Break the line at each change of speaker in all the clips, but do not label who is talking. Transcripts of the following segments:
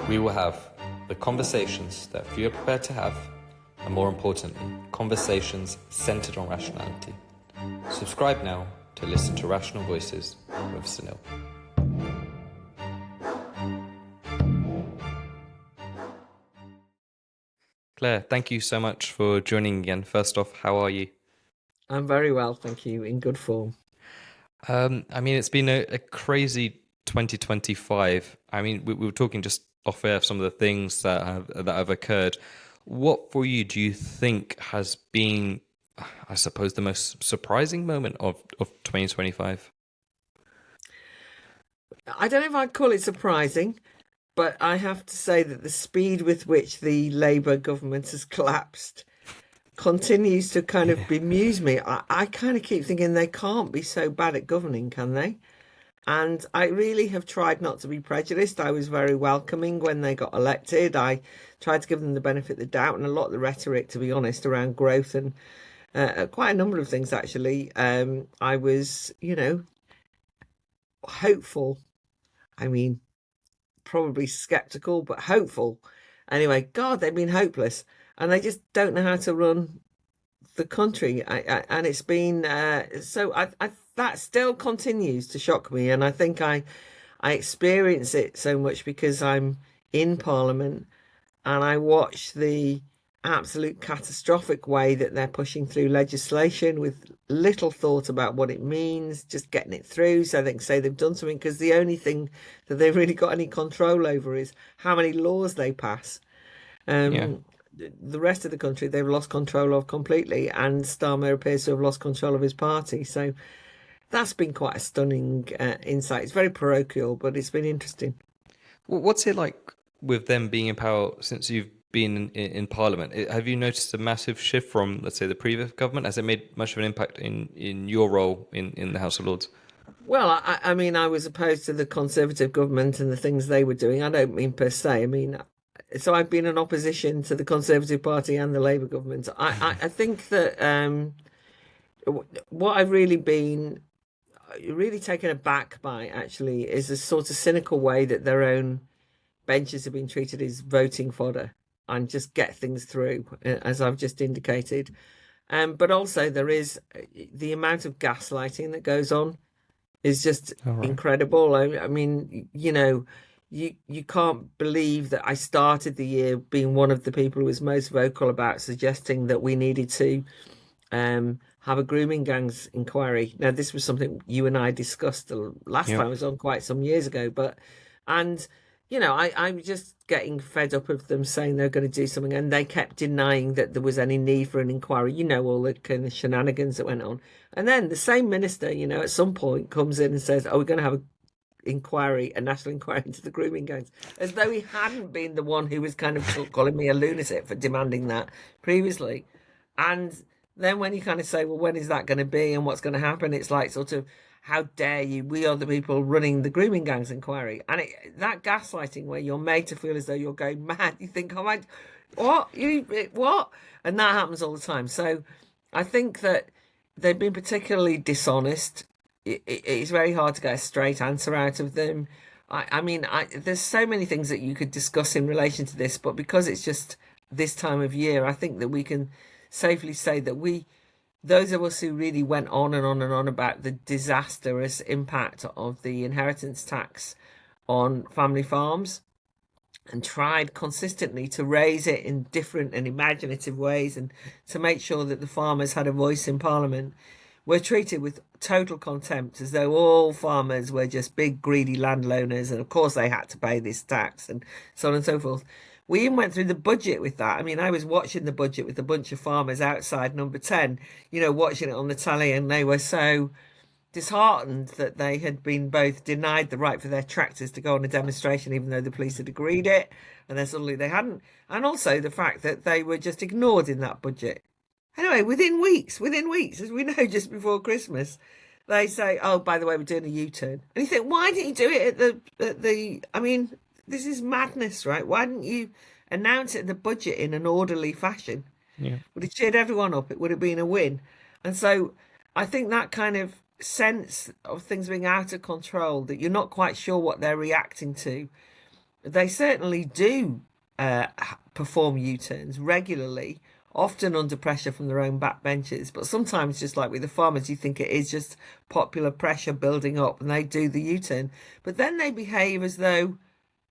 We will have the conversations that few are prepared to have, and more importantly, conversations centered on rationality. Subscribe now to listen to Rational Voices with Sunil. Claire, thank you so much for joining again. First off, how are you?
I'm very well, thank you, in good form.
It's been a crazy 2025. We were talking just off air of some of the things that have occurred. What for you do you think has been, I suppose, the most surprising moment of 2025?
I don't know if I'd call it surprising, but I have to say that the speed with which the Labour government has collapsed continues to kind of bemuse me. I kind of keep thinking they can't be so bad at governing, can they? And I really have tried not to be prejudiced. I was very welcoming when they got elected. I tried to give them the benefit of the doubt, and a lot of the rhetoric, to be honest, around growth and quite a number of things, actually. I was, hopeful. Probably skeptical, but hopeful. Anyway, God, they've been hopeless, and they just don't know how to run the country. And it's been that still continues to shock me, and I think I experience it so much because I'm in Parliament and I watch the absolute catastrophic way that they're pushing through legislation with little thought about what it means, just getting it through so they can say they've done something, because the only thing that they've really got any control over is how many laws they pass. The rest of the country they've lost control of completely, and Starmer appears to have lost control of his party. So that's been quite a stunning insight. It's very parochial, but it's been interesting.
What's it like with them being in power since you've been in Parliament? Have you noticed a massive shift from, let's say, the previous government? Has it made much of an impact in your role in the House of Lords?
Well, I was opposed to the Conservative government and the things they were doing. I don't mean per se. So I've been in opposition to the Conservative Party and the Labour government. I think that what I've really been really taken aback by, actually, is the sort of cynical way that their own benches have been treated as voting fodder and just get things through, as I've just indicated. But also there is the amount of gaslighting that goes on is just incredible. You can't believe that I started the year being one of the people who was most vocal about suggesting that we needed to have a grooming gangs inquiry. Now, this was something you and I discussed the last time I was on, quite some years ago, I'm just getting fed up of them saying they're going to do something, and they kept denying that there was any need for an inquiry. All the kind of shenanigans that went on. And then the same minister, at some point comes in and says, we're going to have a national inquiry into the grooming gangs, as though he hadn't been the one who was kind of calling me a lunatic for demanding that previously. And then when you kind of say, well, when is that going to be and what's going to happen? It's like, sort of, how dare you? We are the people running the grooming gangs inquiry. And that gaslighting where you're made to feel as though you're going mad. You think, what? And that happens all the time. So I think that they've been particularly dishonest. It's very hard to get a straight answer out of them. There's so many things that you could discuss in relation to this, but because it's just this time of year, I think that we can safely say that those of us who really went on and on and on about the disastrous impact of the inheritance tax on family farms and tried consistently to raise it in different and imaginative ways and to make sure that the farmers had a voice in Parliament, were treated with total contempt, as though all farmers were just big greedy landowners, and of course they had to pay this tax and so on and so forth. We even went through the budget with that. I was watching the budget with a bunch of farmers outside Number 10, watching it on the telly, and they were so disheartened that they had been both denied the right for their tractors to go on a demonstration, even though the police had agreed it, and then suddenly they hadn't. And also the fact that they were just ignored in that budget. Anyway, within weeks, as we know, just before Christmas, they say, oh, by the way, we're doing a U-turn. And you think, why didn't you do it at the this is madness, right? Why didn't you announce it in the budget in an orderly fashion?
Yeah.
Would have cheered everyone up. It would have been a win. And so I think that kind of sense of things being out of control, that you're not quite sure what they're reacting to, they certainly do perform U-turns regularly, often under pressure from their own backbenchers. But sometimes, just like with the farmers, you think it is just popular pressure building up, and they do the U-turn. But then they behave as though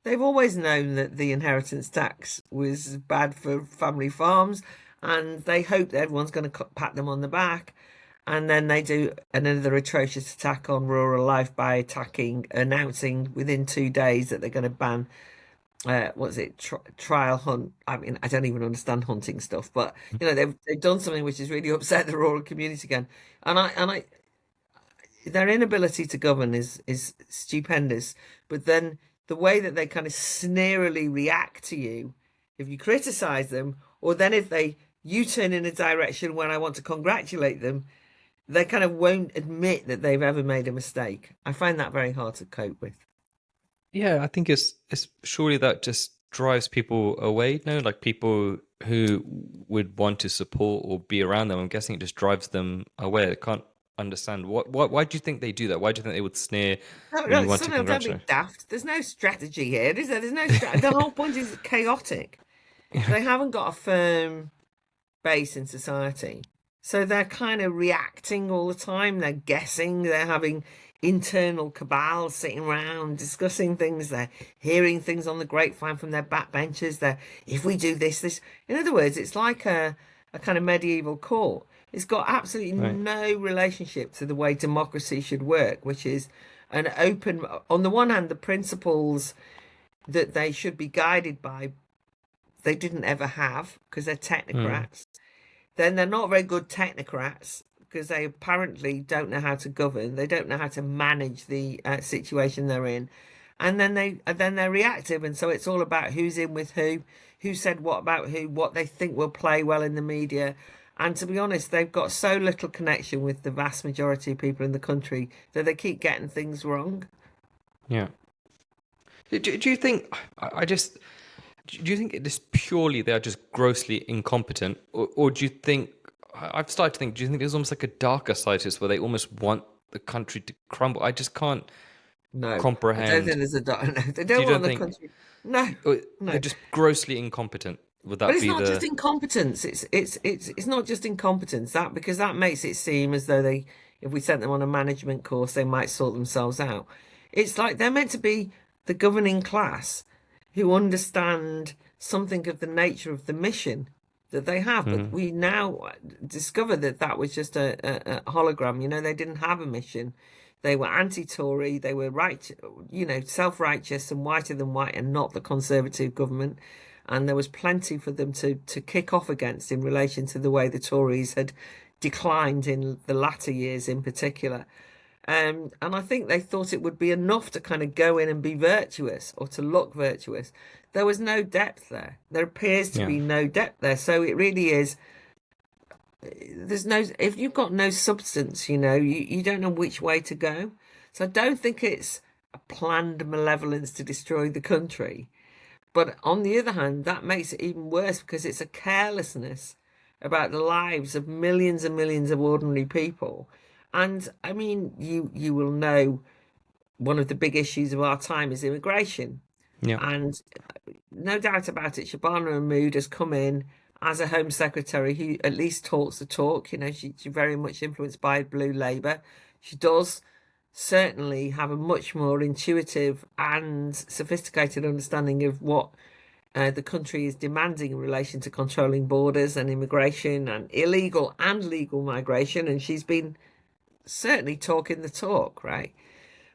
they've always known that the inheritance tax was bad for family farms, and they hope that everyone's going to pat them on the back. And then they do another atrocious attack on rural life by announcing within 2 days that they're going to ban, what is it, trial hunt. I mean, I don't even understand hunting stuff, but they've done something which has really upset the rural community again. And I their inability to govern is stupendous. But then the way that they kind of sneerily react to you if you criticize them, or then if they U-turn in a direction when I want to congratulate them, they kind of won't admit that they've ever made a mistake. I find that very hard to cope with.
Yeah, I think it's surely that just drives people away. No, like people who would want to support or be around them. I'm guessing it just drives them away. I can't understand why do you think they do that? Why do you think they would sneer
No,
when you
no,
want to
sometimes don't be
congratulate?
daft. There's no strategy here, is there? There's no the whole point is chaotic. They haven't got a firm base in society. So they're kind of reacting all the time. They're guessing. They're having internal cabals sitting around discussing things. They're hearing things on the grapevine from their backbenchers. If we do this. In other words, it's like a kind of medieval court. It's got absolutely
Right.
no relationship to the way democracy should work, which is an open, on the one hand, the principles that they should be guided by, they didn't ever have because they're
Mm,
technocrats. Then they're not very good technocrats because they apparently don't know how to govern. They don't know how to manage the situation they're in, and then they're reactive, and so it's all about who's in with who said what about who, what they think will play well in the media. And to be honest, they've got so little connection with the vast majority of people in the country that they keep getting things wrong.
yeah. Do you think I just do you think it is purely they are just grossly incompetent, or do you think I've started to think? Do you think there's almost like a darker side to this where they almost want the country to crumble? I just can't
No, I don't think
comprehend.
there's a no. They
Do
don't
you
want
don't
the
think
country. No,
they're
no.
just grossly incompetent? Would
But
that
it's
be
not just
the
incompetence. It's not just incompetence that because that makes it seem as though if we sent them on a management course, they might sort themselves out. It's like they're meant to be the governing class who understand something of the nature of the mission that they have. But
Mhm.
we now discover that that was just a hologram. They didn't have a mission. They were anti-Tory. They were right, self-righteous and whiter than white, and not the Conservative government. And there was plenty for them to kick off against in relation to the way the Tories had declined in the latter years, in particular. And I think they thought it would be enough to kind of go in and be virtuous or to look virtuous. There was no depth there. There appears to
Yeah.
be no depth there. So it really is. There's no, if you've got no substance, you don't know which way to go. So I don't think it's a planned malevolence to destroy the country. But on the other hand, that makes it even worse because it's a carelessness about the lives of millions and millions of ordinary people. And I mean, you will know one of the big issues of our time is immigration.
Yeah.
And no doubt about it, Shabana Mahmood has come in as a Home Secretary who at least talks the talk. She's very much influenced by Blue Labour. She does certainly have a much more intuitive and sophisticated understanding of what the country is demanding in relation to controlling borders and immigration and illegal and legal migration. And she's been certainly talking the talk, right?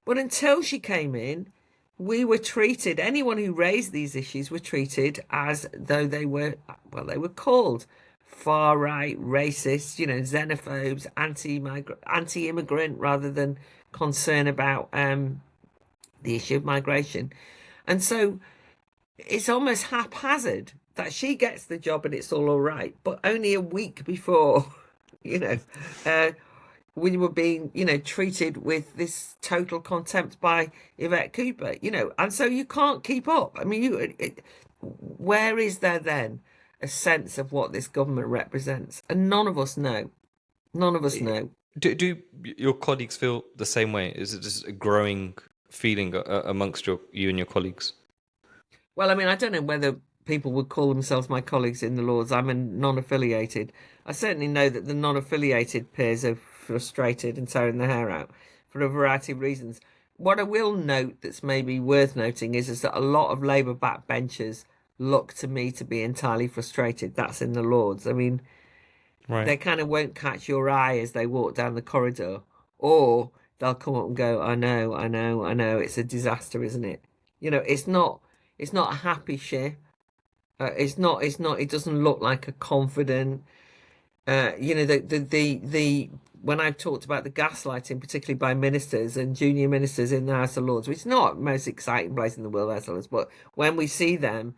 But until she came in, we were treated, anyone who raised these issues were treated as though they were, well, they were called far right, racist, xenophobes, anti-immigrant, rather than concern about the issue of migration. And so it's almost haphazard that she gets the job and it's all right, but only a week before, you know, uh, we were being, treated with this total contempt by Yvette Cooper, and so you can't keep up. I mean, where is there then a sense of what this government represents? And none of us know. None of us know.
Do your colleagues feel the same way? Is it just a growing feeling amongst you and your colleagues?
Well, I mean, I don't know whether people would call themselves my colleagues in the Lords. I'm a non-affiliated. I certainly know that the non-affiliated peers are frustrated and tearing their hair out for a variety of reasons. What I will note that's maybe worth noting is that a lot of Labour backbenchers look to me to be entirely frustrated. That's in the Lords. I mean,
Right.
they kind of won't catch your eye as they walk down the corridor, or they'll come up and go, "I know, I know, I know. It's a disaster, isn't it?" It's not a happy ship. It's not. It doesn't look like a confident. The when I've talked about the gaslighting, particularly by ministers and junior ministers in the House of Lords, which is not the most exciting place in the world, House of Lords, but when we see them,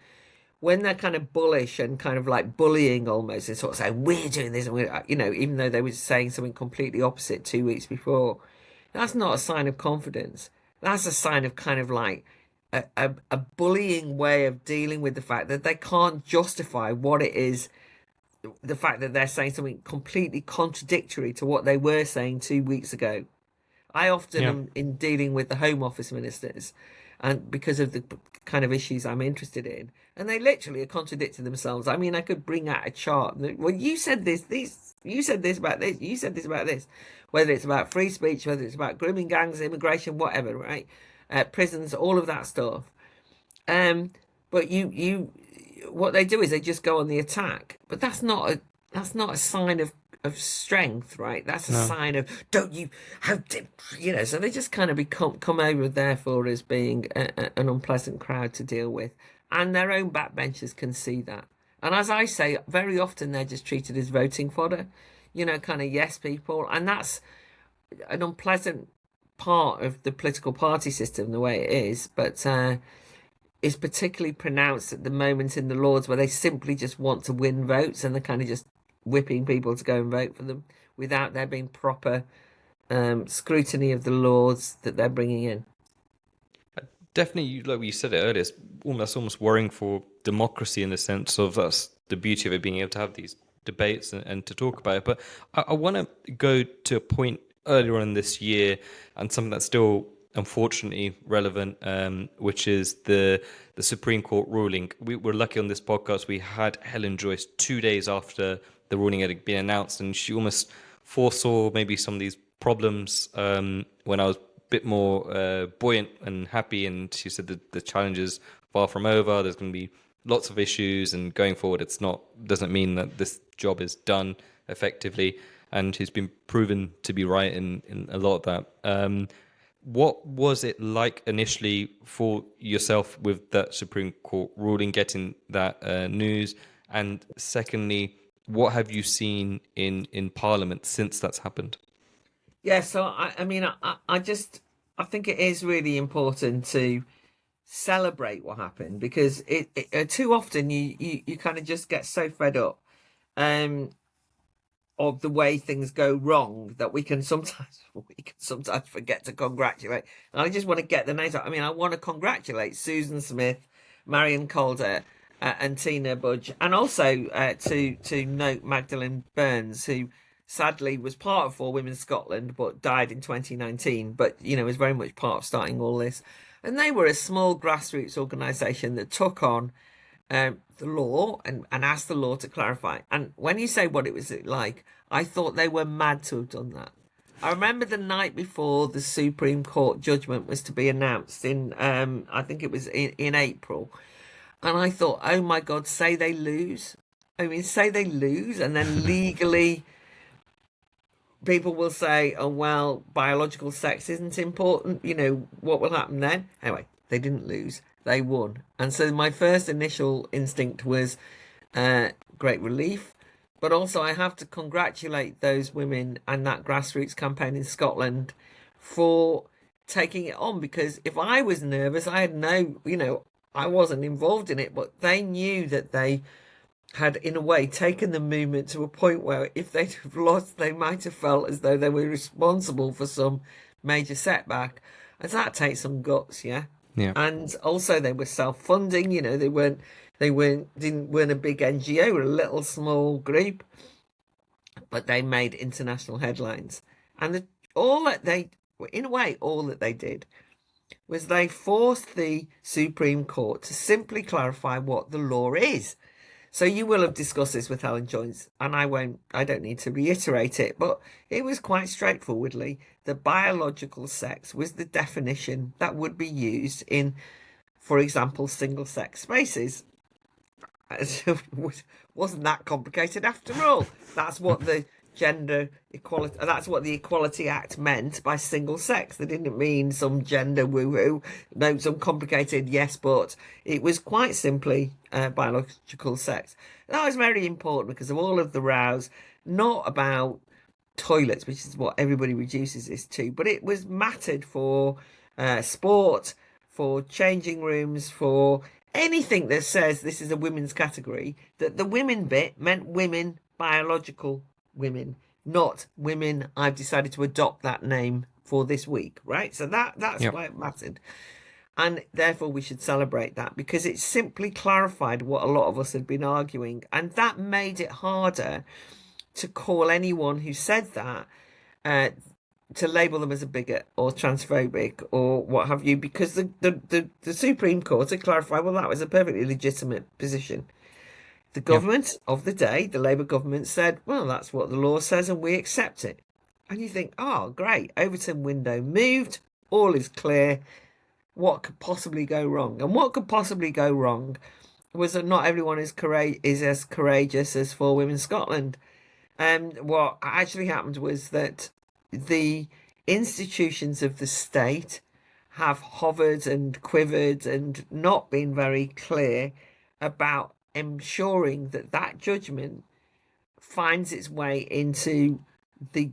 when they're kind of bullish and kind of like bullying almost, and sort of saying we're doing this, and we're, even though they were saying something completely opposite 2 weeks before, that's not a sign of confidence. That's a sign of kind of like a bullying way of dealing with the fact that they can't justify what it is, the fact that they're saying something completely contradictory to what they were saying 2 weeks ago. I often
Yeah.
am in dealing with the Home Office ministers, and because of the kind of issues I'm interested in, and they literally are contradicting themselves. I mean, I could bring out a chart. Well, you said this, you said this about this, you said this about this, whether it's about free speech, whether it's about grooming gangs, immigration, whatever, right? Prisons, all of that stuff. But what they do is they just go on the attack. But that's not a sign of strength, right? That's a
No.
sign of don't you have so they just kind of come over therefore as being an unpleasant crowd to deal with, and their own backbenchers can see that. And as I say, very often they're just treated as voting fodder, kind of yes people, and that's an unpleasant part of the political party system the way it is, but is particularly pronounced at the moment in the Lords, where they simply just want to win votes and they're kind of just whipping people to go and vote for them without there being proper scrutiny of the laws that they're bringing in.
Definitely, like you said it earlier, it's almost worrying for democracy in the sense of that's the beauty of it being able to have these debates and to talk about it. But I want to go to a point earlier on this year and something that's still unfortunately relevant, which is the Supreme Court ruling. We were lucky on this podcast. We had Helen Joyce 2 days after the ruling had been announced, and she almost foresaw maybe some of these problems when I was bit more buoyant and happy, and she said that the challenge is far from over. There's going to be lots of issues, and going forward, it's not doesn't mean that this job is done effectively. And she's been proven to be right in a lot of that. What was it like initially for yourself with that Supreme Court ruling, getting that news? And secondly, what have you seen in Parliament since that's happened?
Yeah, so I mean, I think it is really important to celebrate what happened, because too often you kind of just get so fed up um of the way things go wrong that we can sometimes forget to congratulate. And I just want to get the names out. I mean, I want to congratulate Susan Smith, Marion Calder, and Tina Budge, and also to note Magdalene Burns, who sadly was part of For Women Scotland but died in 2019, but was very much part of starting all this. And they were a small grassroots organisation that took on the law and asked the law to clarify. And when you say what it was like, I thought they were mad to have done that. I remember the night before the Supreme Court judgment was to be announced in, I think it was in April. And I thought, oh my God, say they lose. I mean, say they lose, and then legally people will say, oh, well, biological sex isn't important. What will happen then? Anyway, they didn't lose. They won. And so my first initial instinct was great relief. But also I have to congratulate those women and that grassroots campaign in Scotland for taking it on, because if I was nervous, I had I wasn't involved in it, but they knew that they had, in a way, taken the movement to a point where if they'd have lost, they might have felt as though they were responsible for some major setback. And that takes some guts, yeah.
Yeah.
And also they were self-funding, they weren't a big NGO, they were a little small group, but they made international headlines. And all that they did was they forced the Supreme Court to simply clarify what the law is. So you will have discussed this with Helen Jones, and I don't need to reiterate it, but it was quite straightforwardly that biological sex was the definition that would be used in, for example, single-sex spaces. It wasn't that complicated after all. That's what the that's what the Equality Act meant by single sex. They didn't mean some gender woo-woo, no, some complicated yes, but it was quite simply biological sex. That was very important because of all of the rows, not about toilets, which is what everybody reduces this to, but it was mattered for sport, for changing rooms, for anything that says this is a women's category, that the women bit meant women, biological women, not women. I've decided to adopt that name for this week, right? So that's why it mattered. And therefore we should celebrate that because it simply clarified what a lot of us had been arguing. And that made it harder to call anyone who said that to label them as a bigot or transphobic or what have you, because the Supreme Court had clarified, well, that was a perfectly legitimate position. The government of the day, the Labour government, said, well, that's what the law says and we accept it. And you think, oh, great, Overton window moved, all is clear. What could possibly go wrong? And what could possibly go wrong was that not everyone is as courageous as For Women Scotland. What actually happened was that the institutions of the state have hovered and quivered and not been very clear about ensuring that that judgment finds its way into the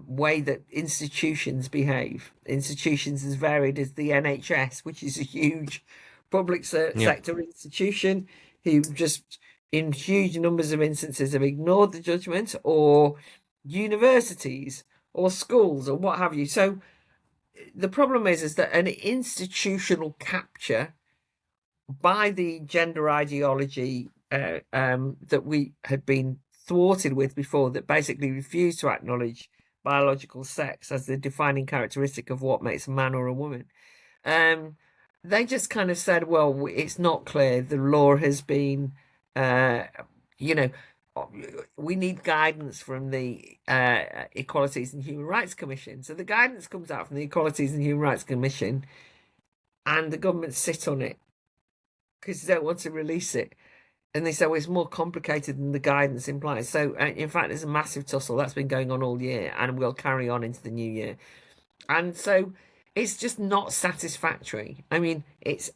way that institutions behave. Institutions as varied as the NHS, which is a huge public sector institution, who just in huge numbers of instances have ignored the judgment, or universities or schools or what have you. So the problem is that an institutional capture by the gender ideology that we had been thwarted with before, that basically refused to acknowledge biological sex as the defining characteristic of what makes a man or a woman. They just kind of said, well, it's not clear. The law has been, we need guidance from the Equalities and Human Rights Commission. So the guidance comes out from the Equalities and Human Rights Commission, and the government sit on it because they don't want to release it. And they say, well, it's more complicated than the guidance implies. So, in fact, there's a massive tussle that's been going on all year and will carry on into the new year. And so it's just not satisfactory. I mean,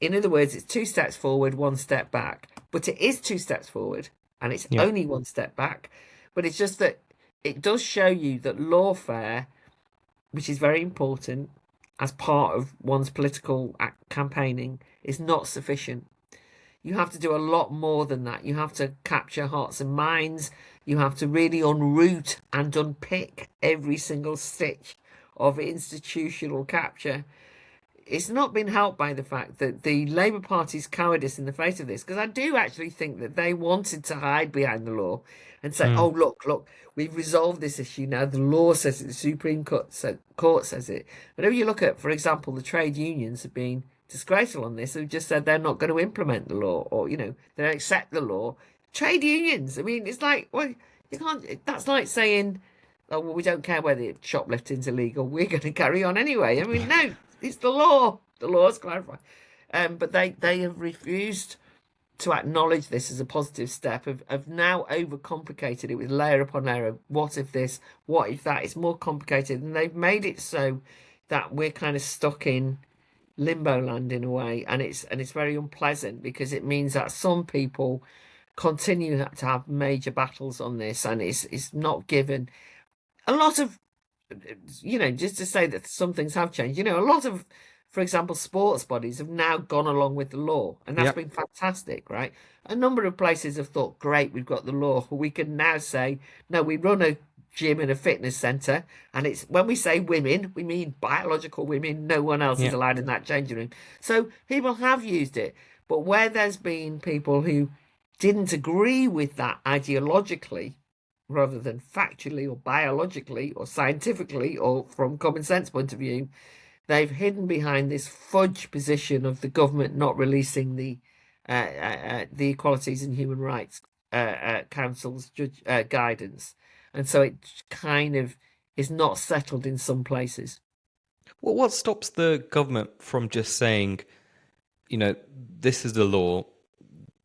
in other words, it's 2 steps forward, 1 step back. But it is 2 steps forward and it's only 1 step back. But it's just that it does show you that lawfare, which is very important as part of one's political campaigning, is not sufficient. You have to do a lot more than that. You have to capture hearts and minds. You have to really unroot and unpick every single stitch of institutional capture. It's not been helped by the fact that the Labour Party's cowardice in the face of this, because I do actually think that they wanted to hide behind the law and say, oh, look, we've resolved this issue now. The law says it, the Supreme Court says it. But if you look at, for example, the trade unions have been disgraceful on this, who've just said they're not going to implement the law, or they don't accept the law. Trade unions, I mean, it's like, well, you can't, that's like saying, oh, well, we don't care whether shoplifting's illegal, we're going to carry on anyway. I mean, no, it's the law. The law's clarified. But they have refused to acknowledge this as a positive step, of now overcomplicated it with layer upon layer. What if this, what if that? It's more complicated, and they've made it so that we're kind of stuck in limbo land in a way, and it's very unpleasant, because it means that some people continue to have major battles on this, and it's not given a lot of, just to say that some things have changed. A lot of, for example, sports bodies have now gone along with the law, and that's been fantastic, right? A number of places have thought, great, we've got the law, we can now say, no, we run a gym and a fitness centre, and it's, when we say women, we mean biological women. No one else is allowed in that changing room. So people have used it, but where there's been people who didn't agree with that ideologically rather than factually or biologically or scientifically or from common sense point of view, they've hidden behind this fudge position of the government not releasing the Equalities and Human Rights Council's guidance, and so it kind of is not settled in some places.
Well, what stops the government from just saying, this is the law.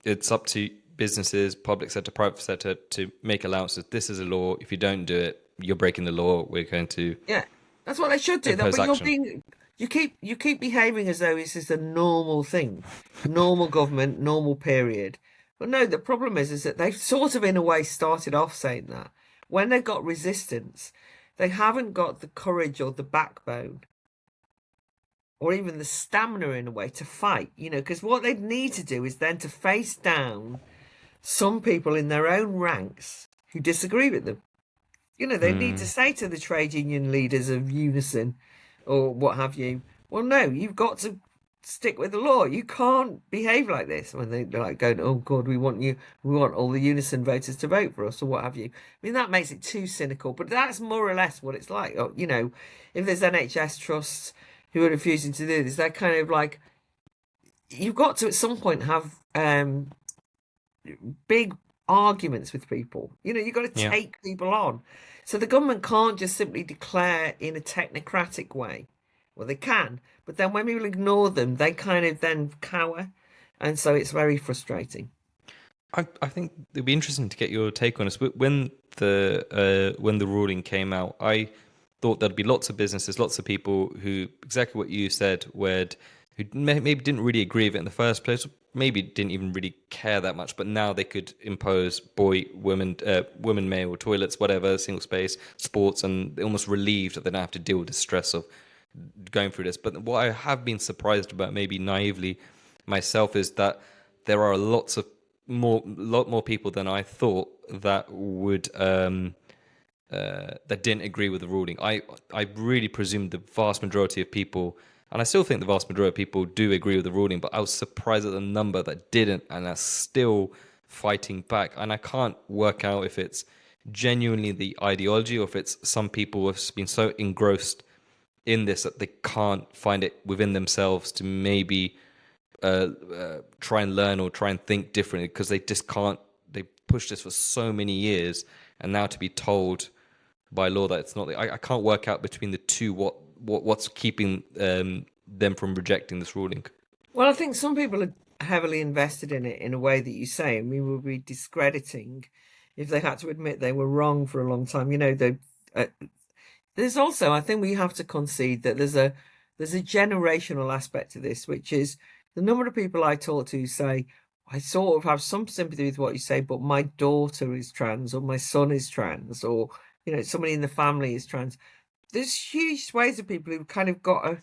It's up to businesses, public sector, private sector to make allowances. This is a law. If you don't do it, you're breaking the law. We're going to
Yeah, that's what they should do. That,
impose
but
action.
you keep behaving as though this is a normal thing, normal government, normal period. But no, the problem is that they've sort of in a way started off saying that. When they've got resistance, they haven't got the courage or the backbone or even the stamina in a way to fight, because what they need to do is then to face down some people in their own ranks who disagree with them. They need to say to the trade union leaders of Unison or what have you, well, no, you've got to stick with the law. You can't behave like this when they're like going, oh God, we want all the Unison voters to vote for us or what have you. I mean, that makes it too cynical, but that's more or less what it's like. If there's NHS trusts who are refusing to do this, they're kind of like, you've got to at some point have big arguments with people. You've got to
Yeah.
take people on. So the government can't just simply declare in a technocratic way. Well, they can, but then when people ignore them, they kind of then cower. And so it's very frustrating.
I think it'd be interesting to get your take on this. When the ruling came out, I thought there'd be lots of businesses, lots of people who exactly what you said, who maybe didn't really agree with it in the first place, maybe didn't even really care that much, but now they could impose women, male toilets, whatever, single space, sports, and they're almost relieved that they don't have to deal with the stress of going through this. But what I have been surprised about, maybe naively myself, is that there are lot more people than I thought that would that didn't agree with the ruling. I really presumed the vast majority of people, and I still think the vast majority of people do agree with the ruling, but I was surprised at the number that didn't and are still fighting back. And I can't work out if it's genuinely the ideology or if it's some people have been so engrossed in this that they can't find it within themselves to maybe try and learn or try and think differently, because they just can't. They pushed this for so many years, and now to be told by law that it's not. I can't work out between the two what's keeping them from rejecting this ruling.
Well, I think some people are heavily invested in it in a way that you say, and we would be discrediting if they had to admit they were wrong for a long time. There's also, I think we have to concede that there's a generational aspect to this, which is the number of people I talk to say, I sort of have some sympathy with what you say, but my daughter is trans, or my son is trans, or somebody in the family is trans. There's huge swathes of people who've kind of got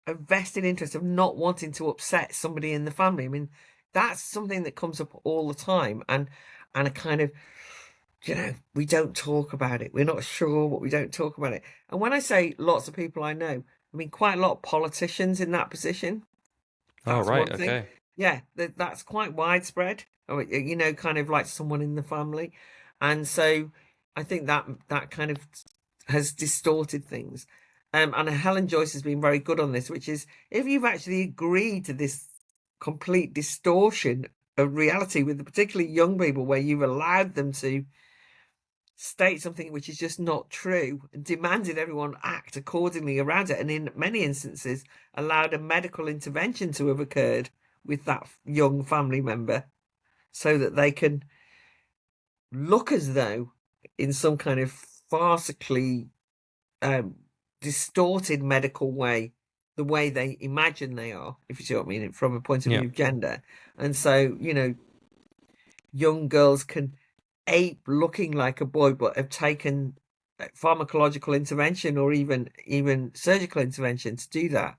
a vested interest of not wanting to upset somebody in the family. I mean, that's something that comes up all the time, and a kind of, we don't talk about it. We're not sure, but we don't talk about it. And when I say lots of people I know, I mean quite a lot of politicians in that position.
Oh,
That's
right,
one thing.
okay.
Yeah, that's quite widespread. Kind of like someone in the family. And so I think that kind of has distorted things. And Helen Joyce has been very good on this, which is if you've actually agreed to this complete distortion of reality with particularly young people, where you've allowed them to state something which is just not true and demanded everyone act accordingly around it, and in many instances allowed a medical intervention to have occurred with that young family member so that they can look as though in some kind of farcically distorted medical way, the way they imagine they are, if you see what I mean, from a point of
Yeah.
view of gender. And so young girls can ape looking like a boy but have taken pharmacological intervention or even surgical intervention to do that.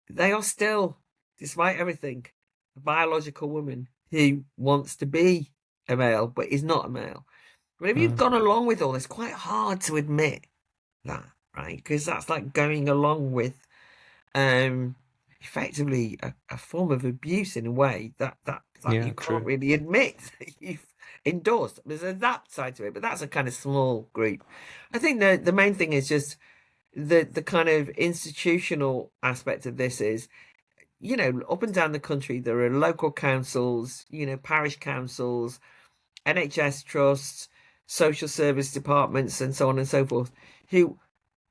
They are still, despite everything, a biological woman who wants to be a male but is not a male. But if you've gone along with all this, it's quite hard to admit that, right? Because that's like going along with effectively a form of abuse in a way that
Yeah,
you
true.
can't really admit that you've endorsed. There's that side to it, but that's a kind of small group. I think the main thing is just the kind of institutional aspect of this is, up and down the country, there are local councils, parish councils, NHS trusts, social service departments, and so on and so forth, who,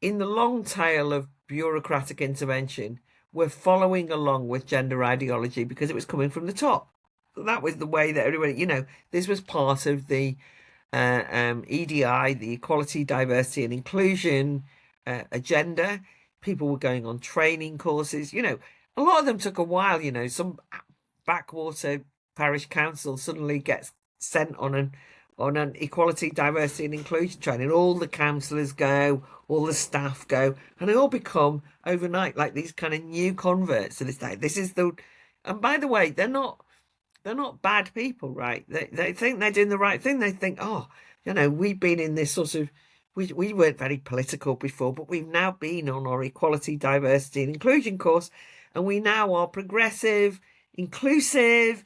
in the long tail of bureaucratic intervention, were following along with gender ideology because it was coming from the top. So that was the way that everybody, this was part of the EDI, the Equality, Diversity and Inclusion agenda. People were going on training courses. A lot of them took a while. Some backwater parish council suddenly gets sent on an equality, diversity and inclusion training. All the councillors go, all the staff go, and they all become overnight like these kind of new converts. And it's like, this is the, and by the way, they're not bad people, right? They think they're doing the right thing. They think, oh, we've been in this sort of, we weren't very political before, but we've now been on our equality, diversity and inclusion course, and we now are progressive, inclusive.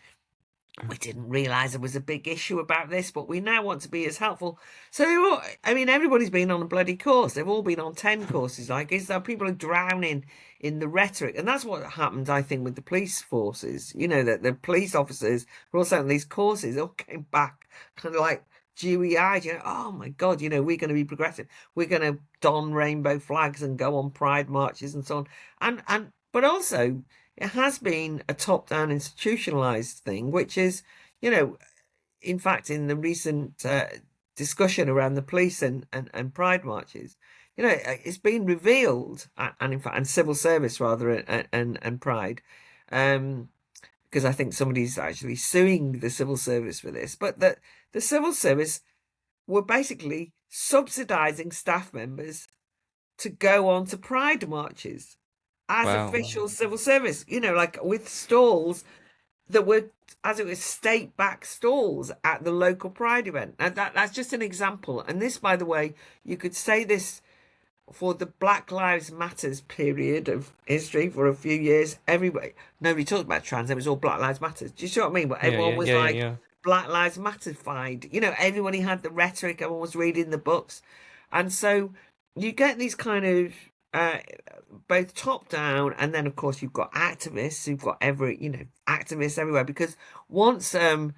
We didn't realize there was a big issue about this, but we now want to be as helpful. So everybody's been on a bloody course. They've all been on 10 courses. Like, is that people are drowning in the rhetoric. And that's what happened, I think, with the police forces. That the police officers were also on these courses, all came back kind of like dewy-eyed, oh my God, we're going to be progressive. We're going to don rainbow flags and go on pride marches and so on. But also, it has been a top-down institutionalized thing, which is, in fact, in the recent discussion around the police and pride marches, it's been revealed, and in fact, and civil service rather, and pride, because I think somebody's actually suing the civil service for this, but that the civil service were basically subsidizing staff members to go on to pride marches as
Wow.
official civil service, like with stalls that were, as it was, state-backed stalls at the local pride event. And that's just an example. And this, by the way, you could say this for the Black Lives Matters period of history for a few years. Nobody talked about trans. It was all Black Lives Matters. Do you see what I mean? But
Yeah,
everyone
yeah,
was
yeah, yeah,
like,
yeah.
Black Lives Matter-fied. Everybody had the rhetoric. Everyone was reading the books. And so you get these kind of both top down, and then of course you've got activists who've got activists everywhere, because once I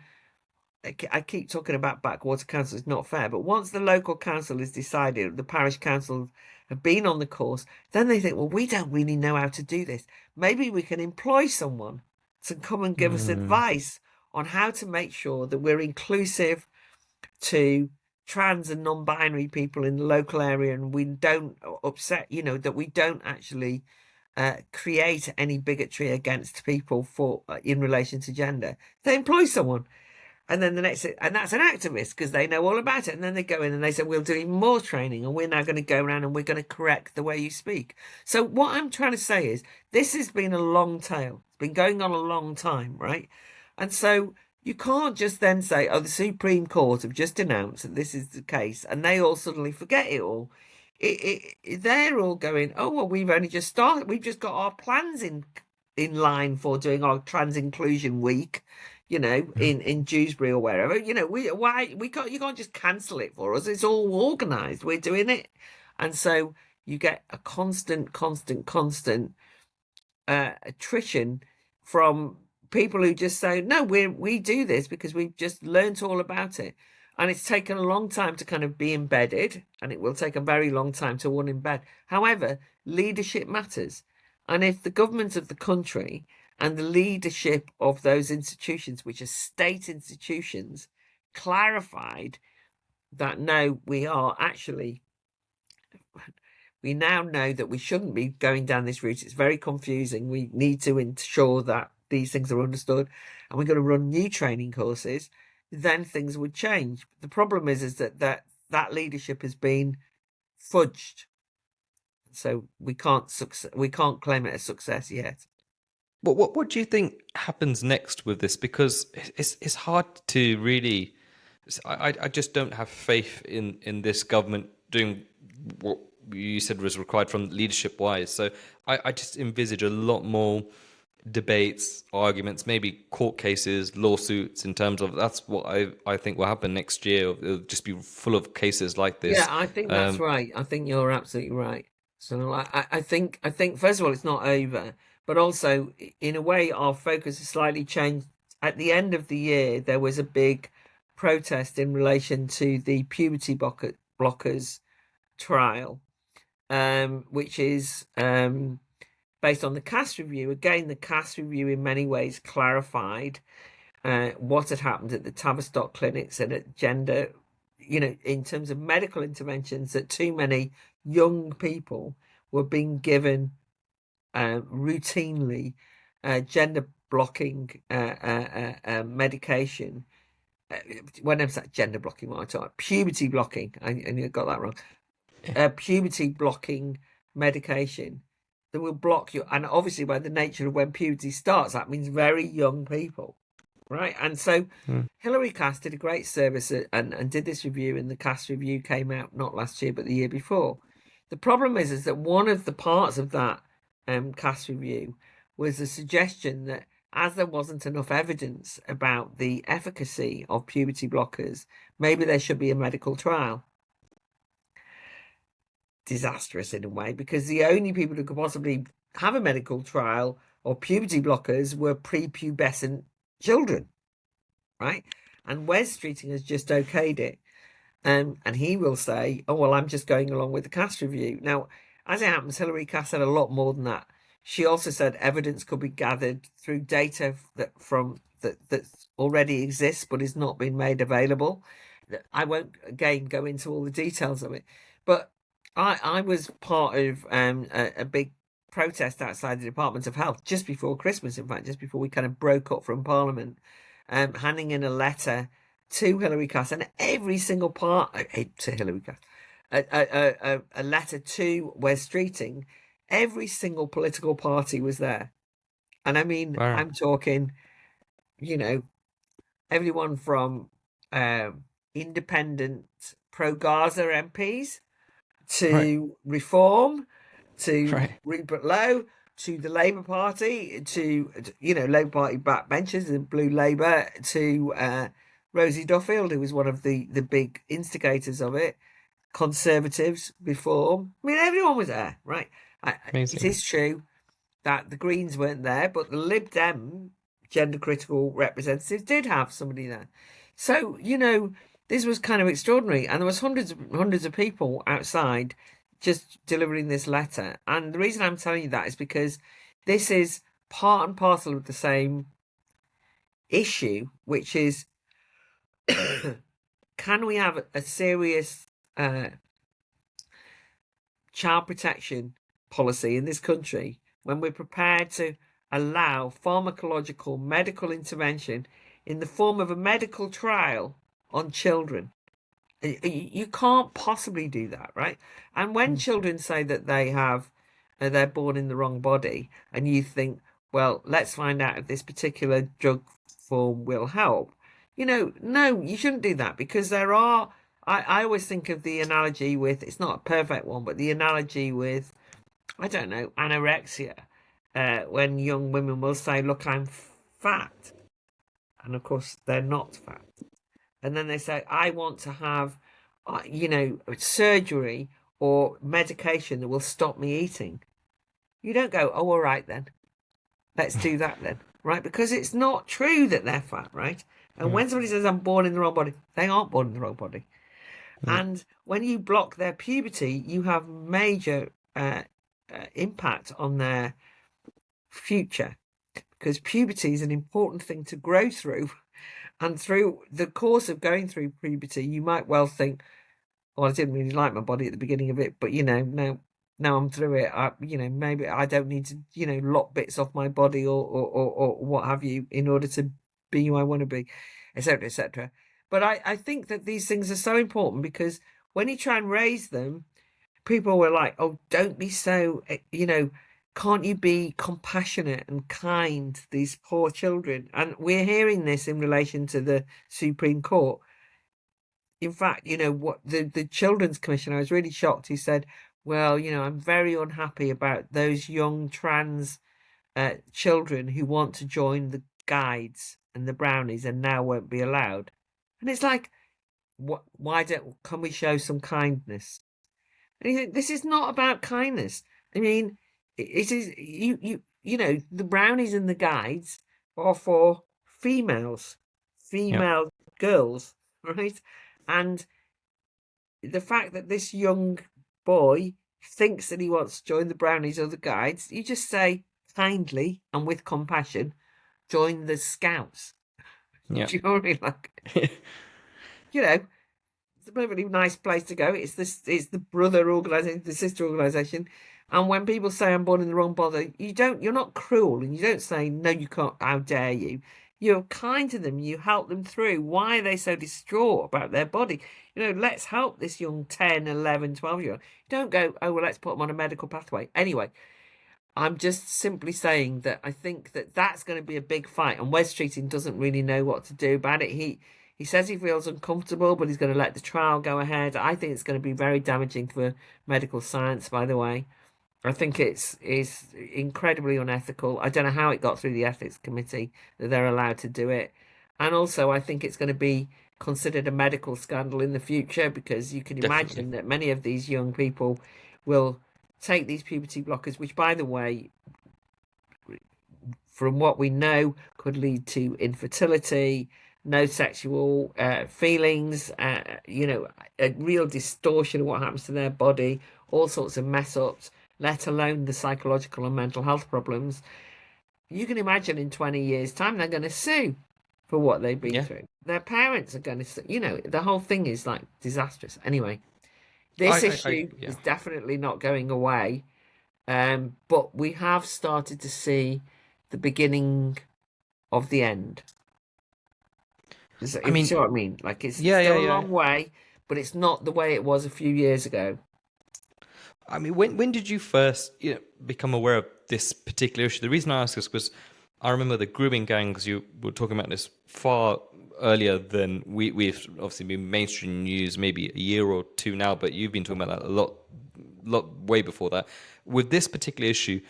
keep talking about backwater council, it's not fair, but once the local council has decided, the parish council have been on the course, then they think, well, we don't really know how to do this. Maybe we can employ someone to come and give us advice on how to make sure that we're inclusive to trans and non-binary people in the local area, and we don't upset, that we don't actually create any bigotry against people for in relation to gender. They employ someone, and then and that's an activist because they know all about it. And then they go in and they say, we'll do even more training, and we're now going to go around and we're going to correct the way you speak. So what I'm trying to say is, this has been a long tail. It's been going on a long time, right? And so you can't just then say, oh, the Supreme Court have just announced that this is the case, and they all suddenly forget it all. They're all going, oh, well, we've only just started. We've just got our plans in line for doing our Trans Inclusion Week, in Dewsbury or wherever. You can't just cancel it for us. It's all organised. We're doing it. And so you get a constant attrition from people who just say, no, we do this because we've just learnt all about it. And it's taken a long time to kind of be embedded, and it will take a very long time to unembed. However, leadership matters. And if the government of the country and the leadership of those institutions, which are state institutions, clarified that, no, we now know that we shouldn't be going down this route. It's very confusing. We need to ensure that these things are understood, and we're going to run new training courses, then things would change. The problem is that leadership has been fudged. So we can't claim it a success yet.
What do you think happens next with this? Because it's hard to really. I just don't have faith in this government doing what you said was required from leadership wise. So I just envisage a lot more debates, arguments, maybe court cases, lawsuits. In terms of, that's what I think will happen next year. It'll just be full of cases like this.
Yeah, I think that's right. I think you're absolutely right. So I think first of all it's not over, but also in a way our focus has slightly changed. At the end of the year, there was a big protest in relation to the puberty blockers trial, which is based on the Cass review. Again, the Cass review in many ways clarified what had happened at the Tavistock clinics and at gender, in terms of medical interventions, that too many young people were being given routinely gender blocking medication. When I was that gender blocking, what I talk puberty blocking, and you got that wrong. Puberty blocking medication that will block you, and obviously by the nature of when puberty starts, that means very young people, right? And so
Mm.
Hilary Cass did a great service and did this review, and the Cass review came out not last year but the year before. The problem is that one of the parts of that Cass review was the suggestion that as there wasn't enough evidence about the efficacy of puberty blockers, maybe there should be a medical trial. Disastrous in a way, because the only people who could possibly have a medical trial or puberty blockers were prepubescent children, right? And Wes Streeting has just okayed it. And he will say, oh, well, I'm just going along with the Cass review. Now, as it happens, Hilary Cass said a lot more than that. She also said evidence could be gathered through data that already exists but is not being made available. I won't again go into all the details of it, but I was part of a big protest outside the Department of Health just before Christmas, in fact, just before we kind of broke up from Parliament, handing in a letter to Hilary Cass, and every single part to Hilary Cass, a letter to Wes Streeting. Every single political party was there, and I mean,
Wow.
I'm talking, everyone from independent pro-Gaza MPs
Right.
to Reform, to
Right.
Rupert Lowe, to the Labour Party, to Labour Party backbenchers and Blue Labour, to Rosie Duffield, who was one of the big instigators of it, Conservatives, Reform. I mean, everyone was there, right? It
Amazing.
is true that the Greens weren't there, but the Lib Dem gender critical representatives did have somebody there. So, this was kind of extraordinary. And there was hundreds of people outside just delivering this letter. And the reason I'm telling you that is because this is part and parcel of the same issue, which is can we have a serious child protection policy in this country when we're prepared to allow pharmacological medical intervention in the form of a medical trial on children? You can't possibly do that, right? And when children say that they're born in the wrong body, and you think, well, let's find out if this particular drug form will help. No, you shouldn't do that, because I always think of the analogy with, it's not a perfect one, but the analogy with, I don't know, anorexia, when young women will say, look, I'm fat. And of course, they're not fat. And then they say, I want to have, surgery or medication that will stop me eating. You don't go, oh, all right, then. Let's do that then, right? Because it's not true that they're fat, right? And
Mm.
when somebody says, I'm born in the wrong body, they aren't born in the wrong body.
Mm.
And when you block their puberty, you have major impact on their future, because puberty is an important thing to grow through. And through the course of going through puberty, you might well think, well, I didn't really like my body at the beginning of it, but now I'm through it. Maybe I don't need to, lock bits off my body or what have you in order to be who I want to be, etc., etc. But I think that these things are so important, because when you try and raise them, people were like, oh, don't be so, can't you be compassionate and kind to these poor children? And we're hearing this in relation to the Supreme Court. In fact, what the Children's Commissioner, I was really shocked. He said, well, I'm very unhappy about those young trans children who want to join the guides and the brownies and now won't be allowed. And it's like, can we show some kindness? And you think, this is not about kindness. I mean, it is you know, the brownies and the guides are for females,
Yeah.
female girls, right? And the fact that this young boy thinks that he wants to join the brownies or the guides, you just say kindly and with compassion, join the scouts.
Yeah.
Do you know what I mean? Like, you know, it's a perfectly nice place to go. It's the brother organization, the sister organization. And when people say I'm born in the wrong body, you're not cruel and you don't say, no, you can't, how dare you. You're kind to them, you help them through. Why are they so distraught about their body? You know, let's help this young 10, 11, 12 year old. Don't go, oh, well, let's put them on a medical pathway. Anyway, I'm just simply saying that I think that that's going to be a big fight, and Wes Streeting doesn't really know what to do about it. He says he feels uncomfortable, but he's going to let the trial go ahead. I think it's going to be very damaging for medical science, by the way. I think it's is incredibly unethical. I don't know how it got through the ethics committee that they're allowed to do it. And also I think it's going to be considered a medical scandal in the future, because you can
Definitely.
imagine that many of these young people will take these puberty blockers, which, by the way, from what we know, could lead to infertility, no sexual feelings, you know, a real distortion of what happens to their body, all sorts of mess ups, let alone the psychological and mental health problems. You can imagine in 20 years' time, they're going to sue for what they've been
Yeah.
through. Their parents are going to sue. You know, the whole thing is like disastrous. Anyway,
I,
this
I
issue
yeah.
is definitely not going away. But we have started to see the beginning of the end.
I
If you see
mean,
what I mean, like it's
yeah, yeah,
still a
yeah.
long way, but it's not the way it was a few years ago.
I mean, when did you first become aware of this particular issue? The reason I ask is because I remember the grooming gangs. You were talking about this far earlier than we've obviously been mainstream news, maybe a year or two now. But you've been talking about that a lot way before that. With this particular issue,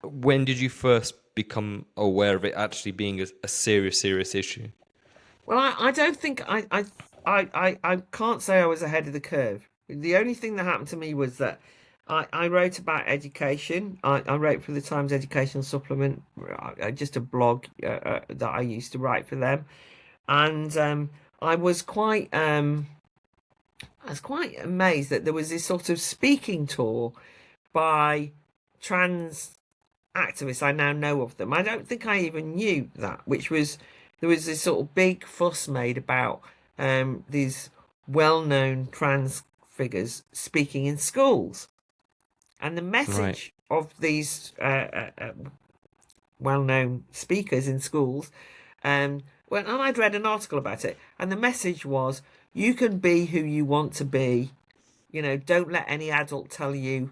when did you first become aware of it actually being a serious issue?
Well, I don't think I can't say I was ahead of the curve. The only thing that happened to me was that I wrote about education. I wrote for the Times Educational Supplement, just a blog that I used to write for them, and I was quite I was quite amazed that there was this sort of speaking tour by trans activists. I now know of them. I don't think I even knew that, which was there was this sort of big fuss made about these well-known trans figures speaking in schools, and the
Right.
message of these well-known speakers in schools. Well, and I'd read an article about it, and the message was, "You can be who you want to be. You know, don't let any adult tell you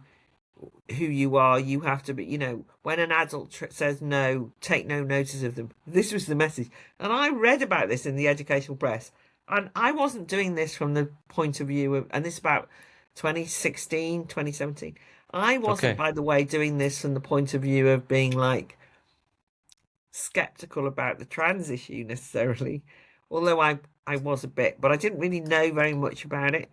who you are. You have to be, you know, when an adult says no, take no notice of them." This was the message. And I read about this in the educational press. And I wasn't doing this from the point of view of, and this is about 2016, 2017. I wasn't,
Okay.
by the way, doing this from the point of view of being like skeptical about the trans issue necessarily, although I was a bit, but I didn't really know very much about it.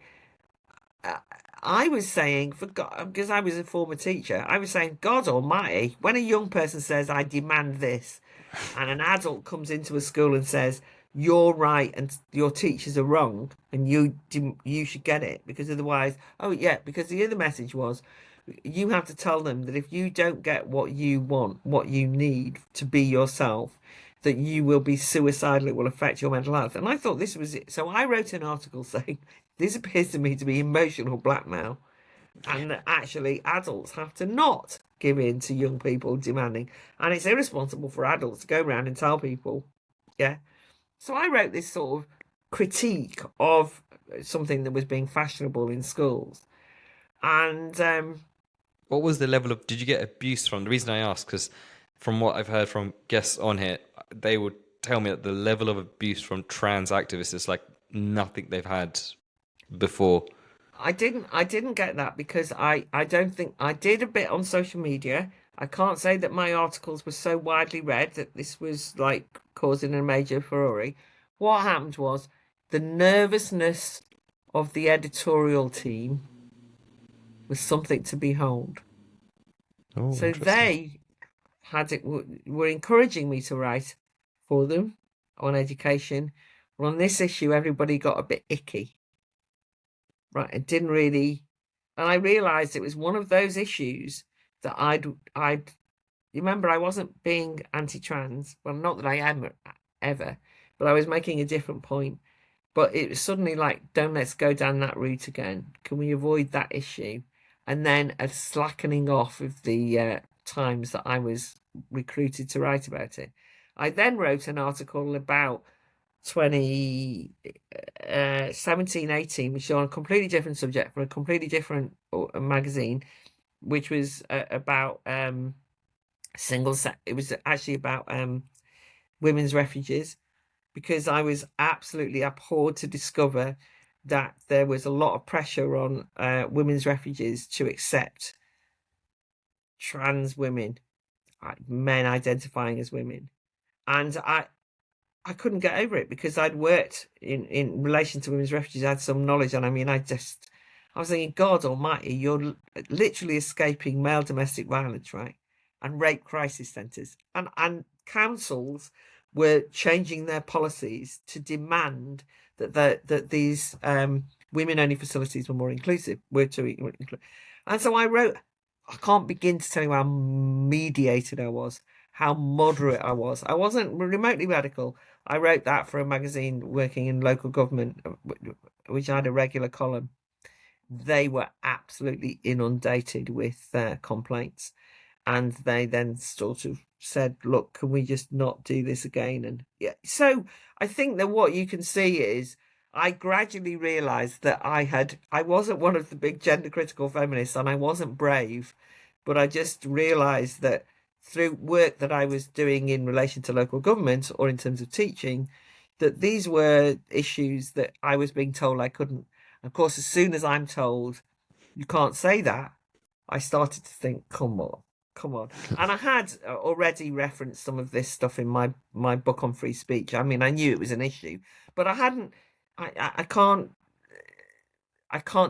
uh, I was saying, for God, because I was a former teacher, I was saying, God Almighty, when a young person says, I demand this, and an adult comes into a school and says, you're right and your teachers are wrong, and you should get it, because otherwise, oh yeah, because the other message was, you have to tell them that if you don't get what you want, what you need to be yourself, that you will be suicidal, it will affect your mental health. And I thought this was it. So I wrote an article saying, this appears to me to be emotional blackmail, and that actually adults have to not give in to young people demanding. And it's irresponsible for adults to go around and tell people, yeah. So I wrote this sort of critique of something that was being fashionable in schools. And
What was the level of? Did you get abuse from? The reason I ask, because from what I've heard from guests on here, they would tell me that the level of abuse from trans activists is like nothing they've had before.
I didn't get that, because I don't think I did a bit on social media. I can't say that my articles were so widely read that this was like causing a major furore. What happened was the nervousness of the editorial team was something to behold.
Oh,
So
interesting.
they were encouraging me to write for them on education. Well, on this issue, everybody got a bit icky, right? It didn't really, and I realized it was one of those issues that I'd remember I wasn't being anti-trans. Well, not that I am ever, but I was making a different point. But it was suddenly like, don't let's go down that route again. Can we avoid that issue? And then a slackening off of the times that I was recruited to write about it. I then wrote an article about 2017, 18, which is on a completely different subject for a completely different magazine, which was about single sex. It was actually about women's refuges, because I was absolutely abhorred to discover that there was a lot of pressure on women's refuges to accept trans women, men identifying as women. And I couldn't get over it because I'd worked in relation to women's refugees. I had some knowledge, and I mean, I was thinking, God Almighty, you're literally escaping male domestic violence, right? And rape crisis centres, and councils were changing their policies to demand that these women-only facilities were more inclusive, were to include. And so I wrote. I can't begin to tell you how mediated I was, how moderate I was. I wasn't remotely radical. I wrote that for a magazine working in local government, which had a regular column. They were absolutely inundated with complaints. And they then sort of said, look, can we just not do this again? And yeah, so I think that what you can see is I gradually realized that I wasn't one of the big gender critical feminists, and I wasn't brave, but I just realized that through work that I was doing in relation to local government or in terms of teaching, that these were issues that I was being told I couldn't. Of course, as soon as I'm told you can't say that, I started to think, come on, come on. And I had already referenced some of this stuff in my book on free speech. I mean, I knew it was an issue, but I hadn't. I can't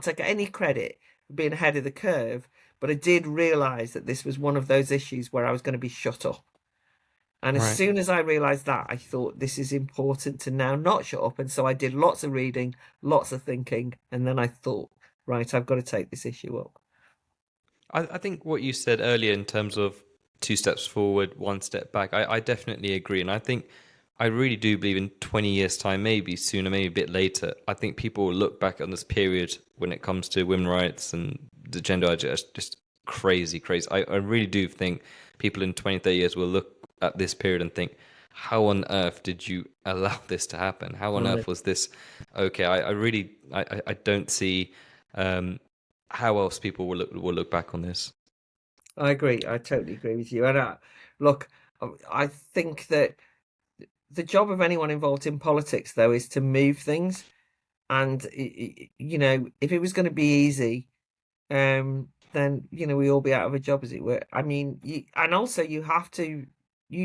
take any credit for being ahead of the curve. But I did realize that this was one of those issues where I was going to be shut up. And as
Right.
soon as I realized that, I thought this is important to now not shut up. And so I did lots of reading, lots of thinking, and then I thought, right, I've got to take this issue up.
I think what you said earlier in terms of two steps forward, one step back, I definitely agree. And I think I really do believe in 20 years' time, maybe sooner, maybe a bit later, I think people will look back on this period when it comes to women's rights and the gender agenda, just crazy, crazy. I really do think people in 20, 30 years will look at this period and think, how on earth did you allow this to happen? How on
Right.
earth was this okay? I really, I don't see um, how else people will look back on this.
I agree. I totally agree with you. And look, I think that the job of anyone involved in politics, though, is to move things. And if it was going to be easy, then we all be out of a job, as it were. I mean, and also you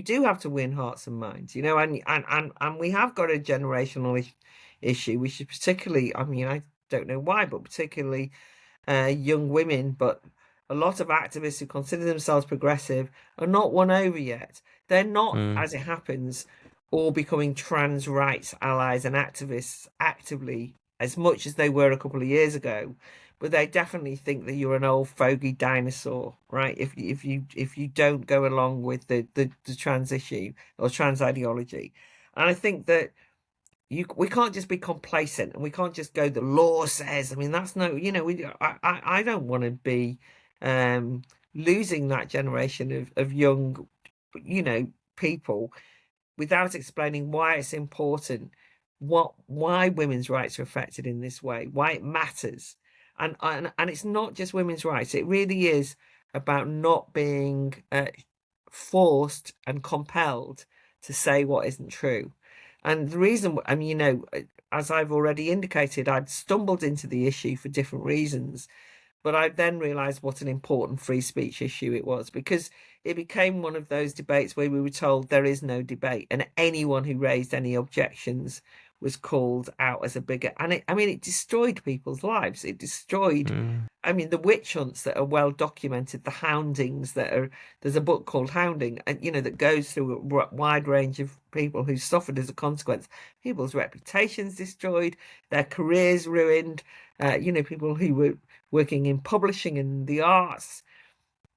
do have to win hearts and minds, and we have got a generational issue, which is particularly, I mean, I don't know why, but particularly young women, but a lot of activists who consider themselves progressive are not won over yet. They're not,
Mm,
as it happens, all becoming trans rights allies and activists actively as much as they were a couple of years ago, but they definitely think that you're an old fogey dinosaur, right? If you don't go along with the trans issue or trans ideology. And I think that we can't just be complacent, and we can't just go, the law says. I mean, that's no, I don't want to be um losing that generation of young, you know people, without explaining why it's important, why women's rights are affected in this way, why it matters. And it's not just women's rights, it really is about not being forced and compelled to say what isn't true. And the reason, I mean, as I've already indicated, I'd stumbled into the issue for different reasons, but I then realized what an important free speech issue it was, because it became one of those debates where we were told there is no debate, and anyone who raised any objections was called out as a bigot. And it destroyed people's lives. It destroyed,
Mm.
the witch hunts that are well documented, the houndings there's a book called Hounding, and that goes through a wide range of people who suffered as a consequence. People's reputations destroyed, their careers ruined, people who were working in publishing and the arts,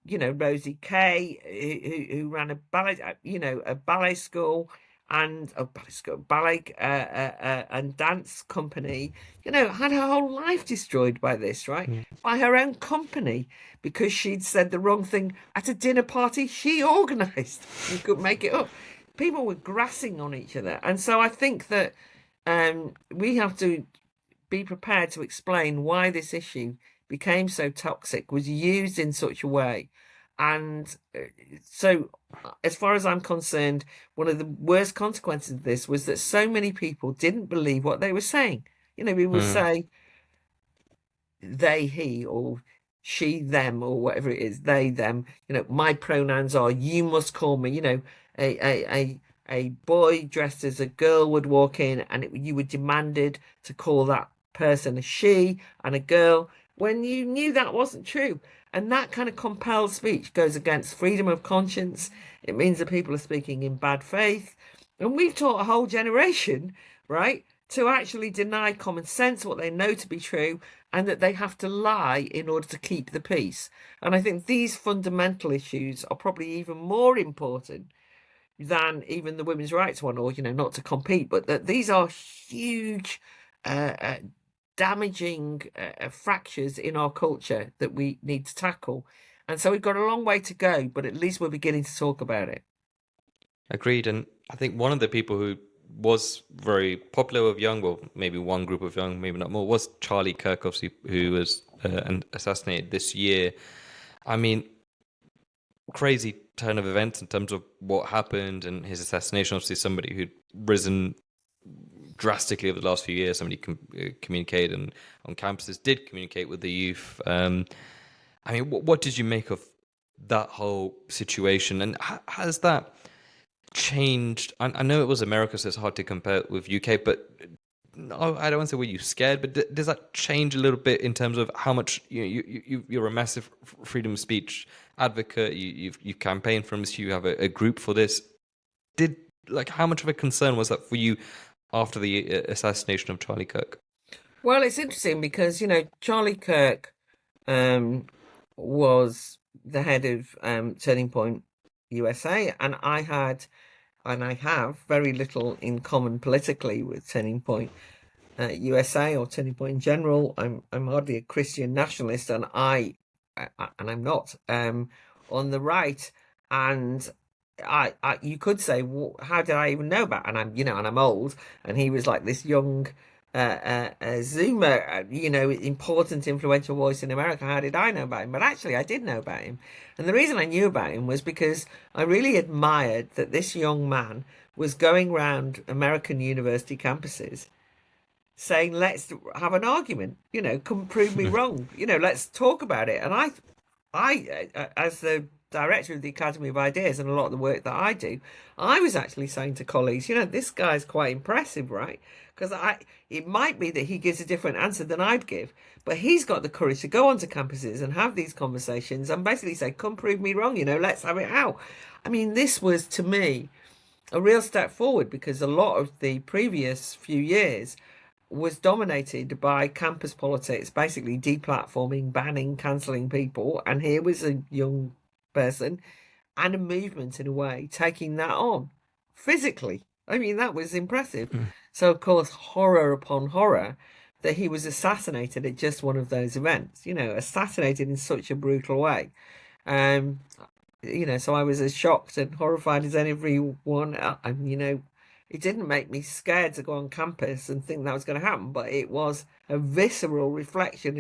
Rosie Kay, who ran a ballet school and a ballet and dance company, had her whole life destroyed by this, right?
Mm.
By her own company, because she'd said the wrong thing at a dinner party she organised. You could make it up. People were grassing on each other. And so I think that we have to be prepared to explain why this issue became so toxic, was used in such a way. And so, as far as I'm concerned, one of the worst consequences of this was that so many people didn't believe what they were saying. We will
Mm.
say they, he, or she, them, or whatever it is, they, them. My pronouns are, you must call me. A boy dressed as a girl would walk in, and you were demanded to call that person a she and a girl when you knew that wasn't true. And that kind of compelled speech goes against freedom of conscience. It means that people are speaking in bad faith. And we've taught a whole generation, right, to actually deny common sense, what they know to be true, and that they have to lie in order to keep the peace. And I think these fundamental issues are probably even more important than even the women's rights one, or, not to compete, but that these are huge damaging fractures in our culture that we need to tackle. And so we've got a long way to go, but at least we're beginning to talk about it.
Agreed. And I think one of the people who was very popular with young, well, maybe one group of young, maybe not more, was Charlie Kirk, obviously, who was assassinated this year. I mean, crazy turn of events in terms of what happened and his assassination. Obviously, somebody who'd risen drastically over the last few years. Somebody communicated and on campuses did communicate with the youth. I mean, what did you make of that whole situation, and has that changed? I know it was America, so it's hard to compare it with UK, but I don't want to say were you scared, but does that change a little bit in terms of how much you're a massive freedom of speech advocate? You campaign for this. You have a group for this. How much of a concern was that for you after the assassination of Charlie Kirk?
Well, it's interesting because Charlie Kirk was the head of Turning Point USA, and I have very little in common politically with Turning Point USA or Turning Point in general. I'm hardly a Christian nationalist, and I'm not on the right. And you could say, well, how did I even know about? And I'm old, and he was like this young Zoomer, important, influential voice in America. How did I know about him? But actually, I did know about him. And the reason I knew about him was because I really admired that this young man was going around American university campuses saying, let's have an argument, come prove me wrong, let's talk about it. And I, as the director of the Academy of Ideas and a lot of the work that I do, I was actually saying to colleagues, this guy's quite impressive, right? Because it might be that he gives a different answer than I'd give, but he's got the courage to go onto campuses and have these conversations and basically say, come prove me wrong, let's have it out. I mean, this was, to me, a real step forward, because a lot of the previous few years was dominated by campus politics, basically deplatforming, banning, cancelling people. And here was a young person and a movement, in a way, taking that on physically. I mean, that was impressive. So, of course, horror upon horror that he was assassinated at just one of those events, assassinated in such a brutal way. So I was as shocked and horrified as everyone. And, it didn't make me scared to go on campus and think that was going to happen, but it was a visceral reflection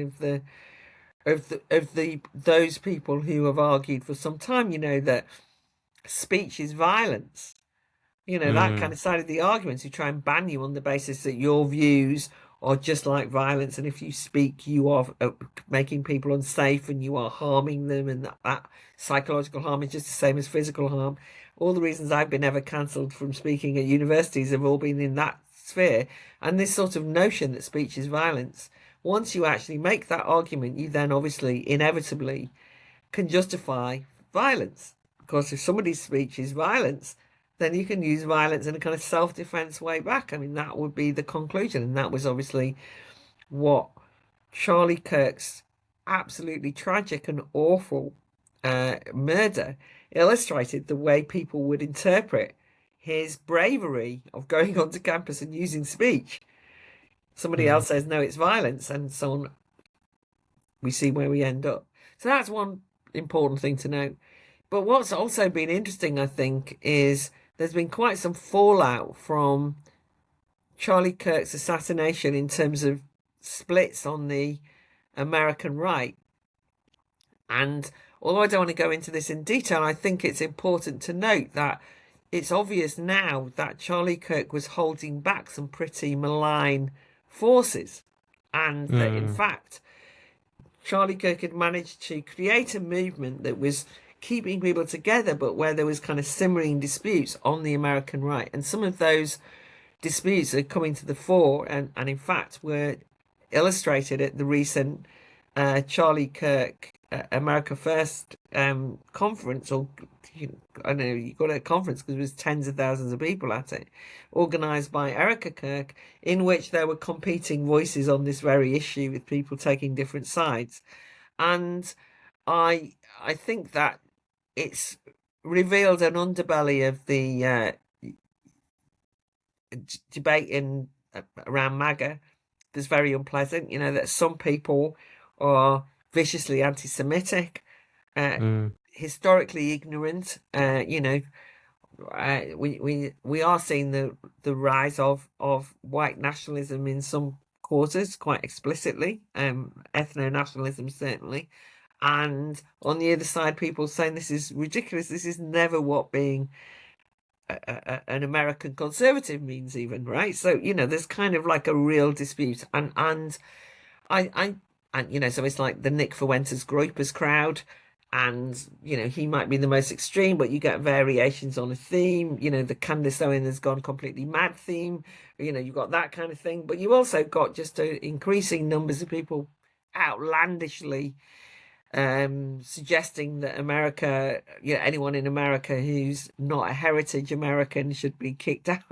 of those people who have argued for some time, that speech is violence. That kind of side of the arguments who try and ban you on the basis that your views are just like violence, and if you speak, you are making people unsafe and you are harming them, and that psychological harm is just the same as physical harm. All the reasons I've been ever cancelled from speaking at universities have all been in that sphere. And this sort of notion that speech is violence, once you actually make that argument, you then obviously inevitably can justify violence. Because if somebody's speech is violence, then you can use violence in a kind of self-defense way back. I mean, that would be the conclusion. And that was obviously what Charlie Kirk's absolutely tragic and awful murder illustrated, the way people would interpret his bravery of going onto campus and using speech. Somebody else says, no, it's violence, and so on. We see where we end up. So that's one important thing to note. But what's also been interesting, I think, is there's been quite some fallout from Charlie Kirk's assassination in terms of splits on the American right. And although I don't want to go into this in detail, I think it's important to note that it's obvious now that Charlie Kirk was holding back some pretty malign forces, and that in fact Charlie Kirk had managed to create a movement that was keeping people together, but where there was kind of simmering disputes on the American right. And some of those disputes are coming to the fore, and in fact were illustrated at the recent Charlie Kirk America First conference, or I don't know, you got a conference because there was tens of thousands of people at it, organised by Erica Kirk, in which there were competing voices on this very issue with people taking different sides. And I think that it's revealed an underbelly of the debate in around MAGA that's very unpleasant. You know, that some people are viciously anti-Semitic, historically ignorant. We are seeing the rise of white nationalism in some quarters quite explicitly, ethno-nationalism certainly. And on the other side, people saying this is ridiculous. This is never what being an American conservative means, even, right? So, there's kind of like a real dispute. And I so it's like the Nick Fuentes Groypers crowd, and he might be the most extreme, but you get variations on a theme. The Candace Owen has gone completely mad theme. You've got that kind of thing, but you also got just increasing numbers of people outlandishly suggesting that America, anyone in America who's not a heritage American should be kicked out.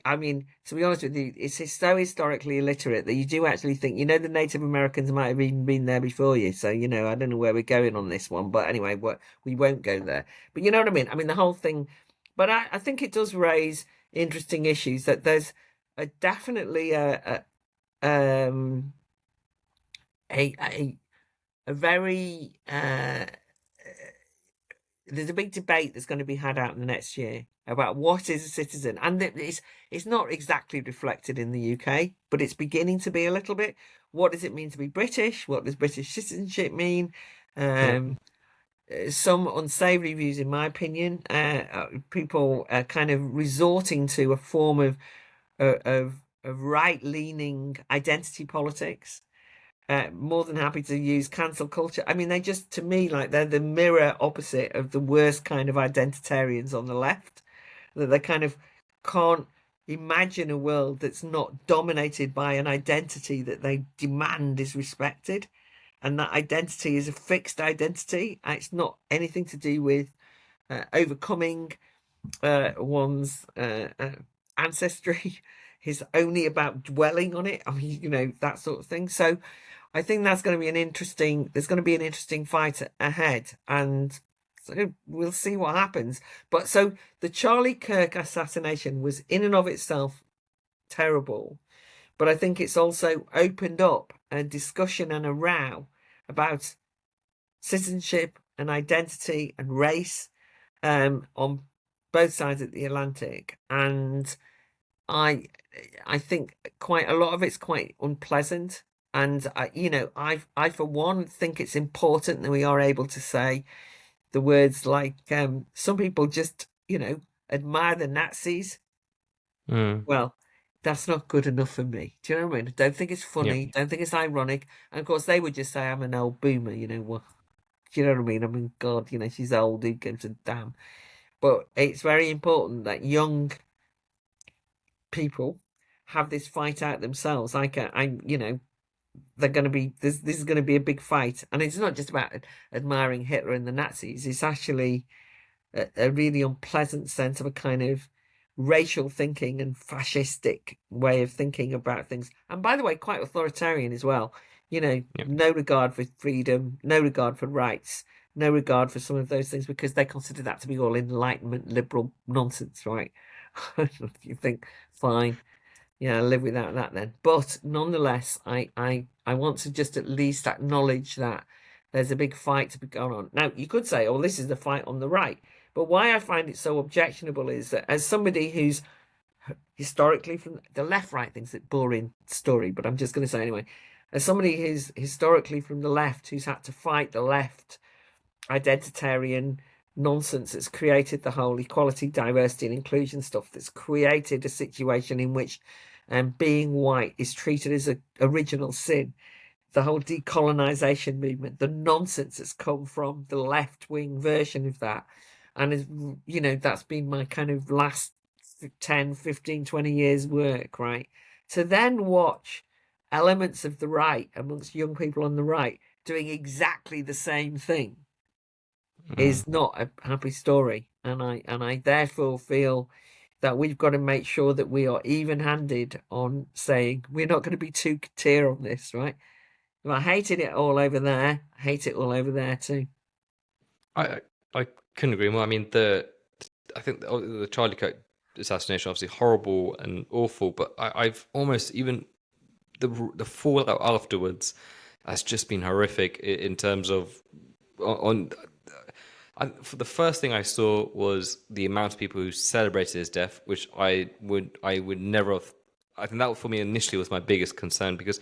I mean, to be honest with you, it's so historically illiterate that you do actually think, the Native Americans might have even been there before you. So, I don't know where we're going on this one, but anyway, we won't go there. But you know what I mean? I mean, the whole thing, but I think it does raise interesting issues, that there's definitely a very there's a big debate that's going to be had out in the next year about what is a citizen, and it's not exactly reflected in the UK, but it's beginning to be a little bit. What does it mean to be British? What does British citizenship mean? Some unsavoury views, in my opinion. People kind of resorting to a form of right-leaning identity politics. More than happy to use cancel culture. I mean, they just, to me, like they're the mirror opposite of the worst kind of identitarians on the left, that they kind of can't imagine a world that's not dominated by an identity that they demand is respected. And that identity is a fixed identity. It's not anything to do with overcoming one's ancestry. It's only about dwelling on it. I mean, that sort of thing. So I think there's going to be an interesting fight ahead, and so we'll see what happens. But so the Charlie Kirk assassination was in and of itself terrible, but I think it's also opened up a discussion and a row about citizenship and identity and race on both sides of the Atlantic. And I think quite a lot of it's quite unpleasant. And I for one think it's important that we are able to say the words like some people just admire the Nazis. Well, that's not good enough for me. Do you know what I mean? I don't think it's funny. Don't think it's ironic. And of course, they would just say I'm an old boomer. What? Do you know what I mean? I mean, God, she's old. Who gives a damn? But it's very important that young people have this fight out themselves. Like they're going to be this is going to be a big fight, and it's not just about admiring Hitler and the Nazis. It's actually a really unpleasant sense of a kind of racial thinking and fascistic way of thinking about things. And by the way, quite authoritarian as well.
Yeah.
No regard for freedom, no regard for rights, no regard for some of those things because they consider that to be all Enlightenment liberal nonsense, right? You think, fine, yeah, I'll live without that then. But nonetheless, I want to just at least acknowledge that there's a big fight to be going on. Now, you could say, oh, this is the fight on the right. But why I find it so objectionable is that as somebody who's historically from the left, right, thinks it's boring story, but I'm just going to say anyway, as somebody who's historically from the left, who's had to fight the left identitarian nonsense that's created the whole equality, diversity, and inclusion stuff, that's created a situation in which being white is treated as an original sin. The whole decolonization movement, the nonsense that's come from the left-wing version of that. And, that's been my kind of last 10, 15, 20 years work, right? To then watch elements of the right amongst young people on the right doing exactly the same thing is not a happy story. And I therefore feel that we've got to make sure that we are even-handed on saying we're not going to be too clear on this, right? If I hated it all over there, I hate it all over there too.
I couldn't agree more. I mean, I think the Charlie Kirk assassination obviously horrible and awful, but I've almost even the fallout afterwards has just been horrific in terms of for the first thing I saw was the amount of people who celebrated his death, which I would never have. I think that for me initially was my biggest concern because,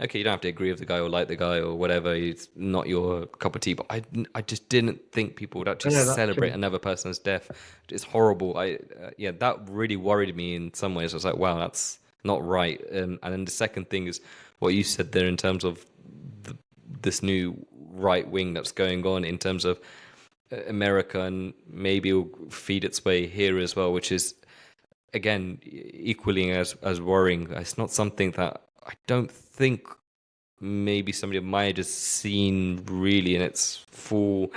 okay, you don't have to agree with the guy or like the guy or whatever. It's not your cup of tea, but I just didn't think people would actually celebrate another person's death. It's horrible. Yeah, that really worried me in some ways. I was like, wow, that's not right. And then the second thing is what you said there in terms of this new right wing that's going on in terms of America, and maybe it'll feed its way here as well, which is again equally as worrying. It's not something that I don't think maybe somebody of my age has seen really in its full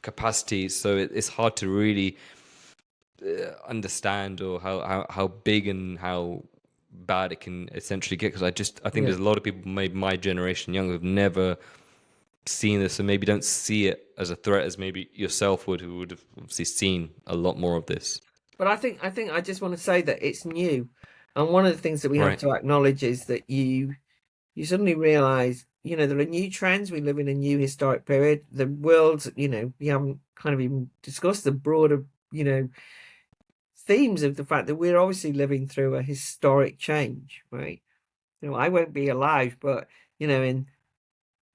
capacity. So it's hard to really understand or how big and how bad it can essentially get. Because I think there's a lot of people, maybe my generation, young, who've never seen this and maybe don't see it as a threat as maybe yourself would, who would have obviously seen a lot more of this.
But I think I just want to say that it's new, and one of the things that we have to acknowledge is that you suddenly realize, there are new trends. We live in a new historic period. The world, we haven't kind of even discussed the broader, themes of the fact that we're obviously living through a historic change, right? I won't be alive, but in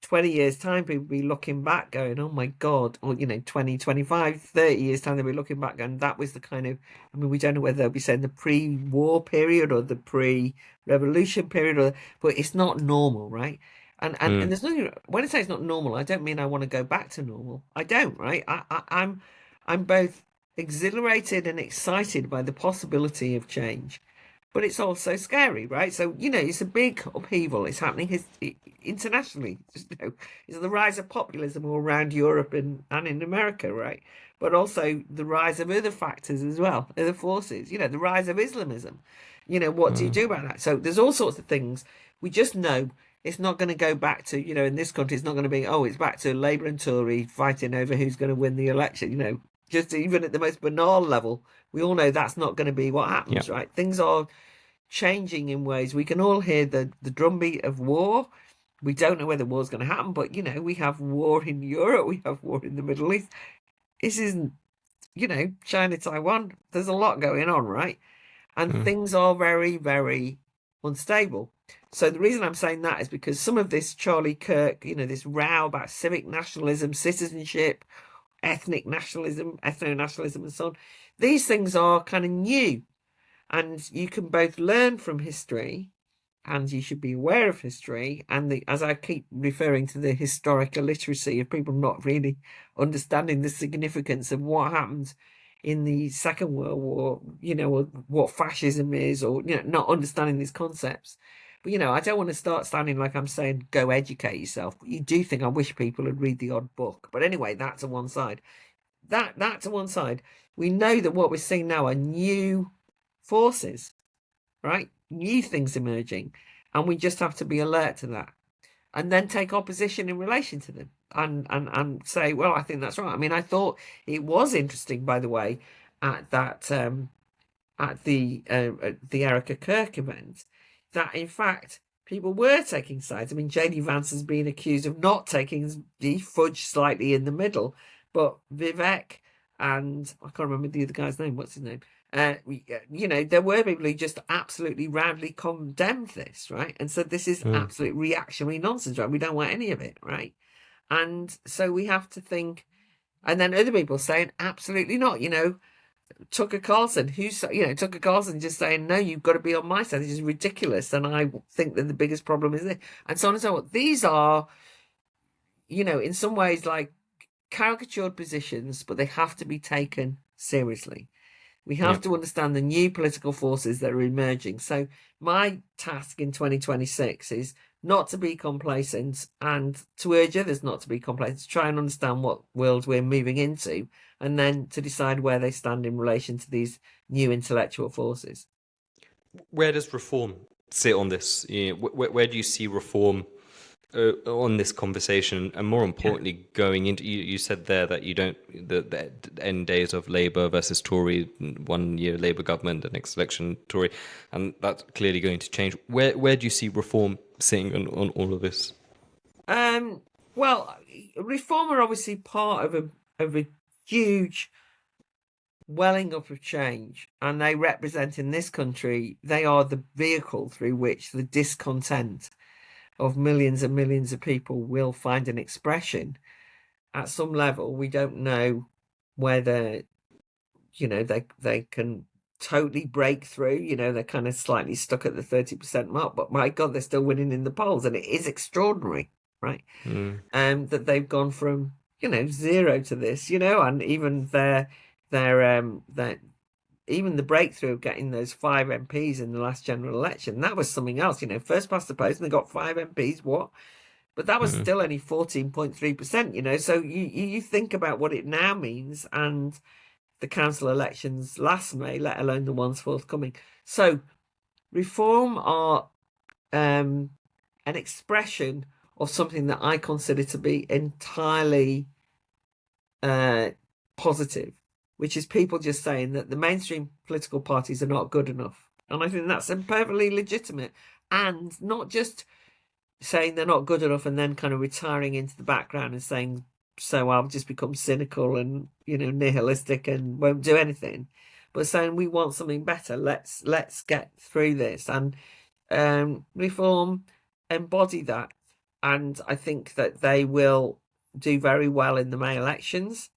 20 years time, people will be looking back going, oh my God, or 20, 25, 30 years time, they'll be looking back going, that was the kind of, we don't know whether they'll be saying the pre-war period or the pre-revolution period, but it's not normal, right? And there's nothing, when I say it's not normal, I don't mean I want to go back to normal. I don't, right? I'm both exhilarated and excited by the possibility of change, but it's also scary, right? So, it's a big upheaval. It's happening internationally. It's the rise of populism all around Europe and in America, right? But also the rise of other factors as well, other forces, the rise of Islamism. What do you do about that? So there's all sorts of things. We just know it's not going to go back to, in this country, it's not going to be, it's back to Labour and Tory fighting over who's going to win the election, just even at the most banal level, we all know that's not going to be what happens, right? Things are changing in ways. We can all hear the drumbeat of war. We don't know whether war's going to happen, but, we have war in Europe. We have war in the Middle East. This isn't, China, Taiwan. There's a lot going on, right? And things are very, very unstable. So the reason I'm saying that is because some of this Charlie Kirk, this row about civic nationalism, citizenship, ethnic nationalism, ethno-nationalism and so on, these things are kind of new. And you can both learn from history, and you should be aware of history, and as I keep referring to the historic illiteracy of people not really understanding the significance of what happened in the Second World War, or what fascism is, or not understanding these concepts. But I don't want to start standing like I'm saying go educate yourself. But you do think I wish people would read the odd book. But anyway, that's to one side. That to one side. We know that what we're seeing now are new forces, right? New things emerging, and we just have to be alert to that, and then take opposition in relation to them, and say, well, I think that's right. I mean, I thought it was interesting, by the way, at that at the Erica Kirk event, that in fact people were taking sides. I mean, JD Vance has been accused of not taking the fudge slightly in the middle, but Vivek and I can't remember the other guy's name. What's his name? There were people who just absolutely roundly condemned this, right? And said this is absolute reactionary nonsense, right? We don't want any of it, right? And so we have to think, and then other people saying absolutely not. Tucker Carlson, Tucker Carlson just saying, no, you've got to be on my side. This is ridiculous. And I think that the biggest problem is this. And so on and so on. These are, in some ways like caricatured positions, but they have to be taken seriously. We have to understand the new political forces that are emerging. So my task in 2026 is not to be complacent and to urge others not to be complacent, to try and understand what world we're moving into, and then to decide where they stand in relation to these new intellectual forces.
Where does reform sit on this? Where do you see reform on this conversation, and more importantly, going into you said there that you don't the end days of Labour versus Tory, 1 year Labour government, the next election Tory, and that's clearly going to change. Where do you see reform sitting on all of this?
Well, reform are obviously part of a huge welling up of change, and they represent in this country, they are the vehicle through which the discontent of millions and millions of people will find an expression at some level. We don't know whether they can totally break through. They're kind of slightly stuck at the 30% mark, but my God, they're still winning in the polls, and it is extraordinary, right? That they've gone from zero to this, and even their even the breakthrough of getting those 5 MPs in the last general election, that was something else. First past the post, and they got 5 MPs. What? But that was still only 14.3%. So you think about what it now means, and the council elections last May, let alone the ones forthcoming. So reform are an expression of something that I consider to be entirely positive, which is people just saying that the mainstream political parties are not good enough. And I think that's perfectly legitimate. And not just saying they're not good enough and then kind of retiring into the background and saying, so I'll just become cynical and, nihilistic and won't do anything. But saying we want something better. Let's get through this. And reform embody that. And I think that they will do very well in the May elections.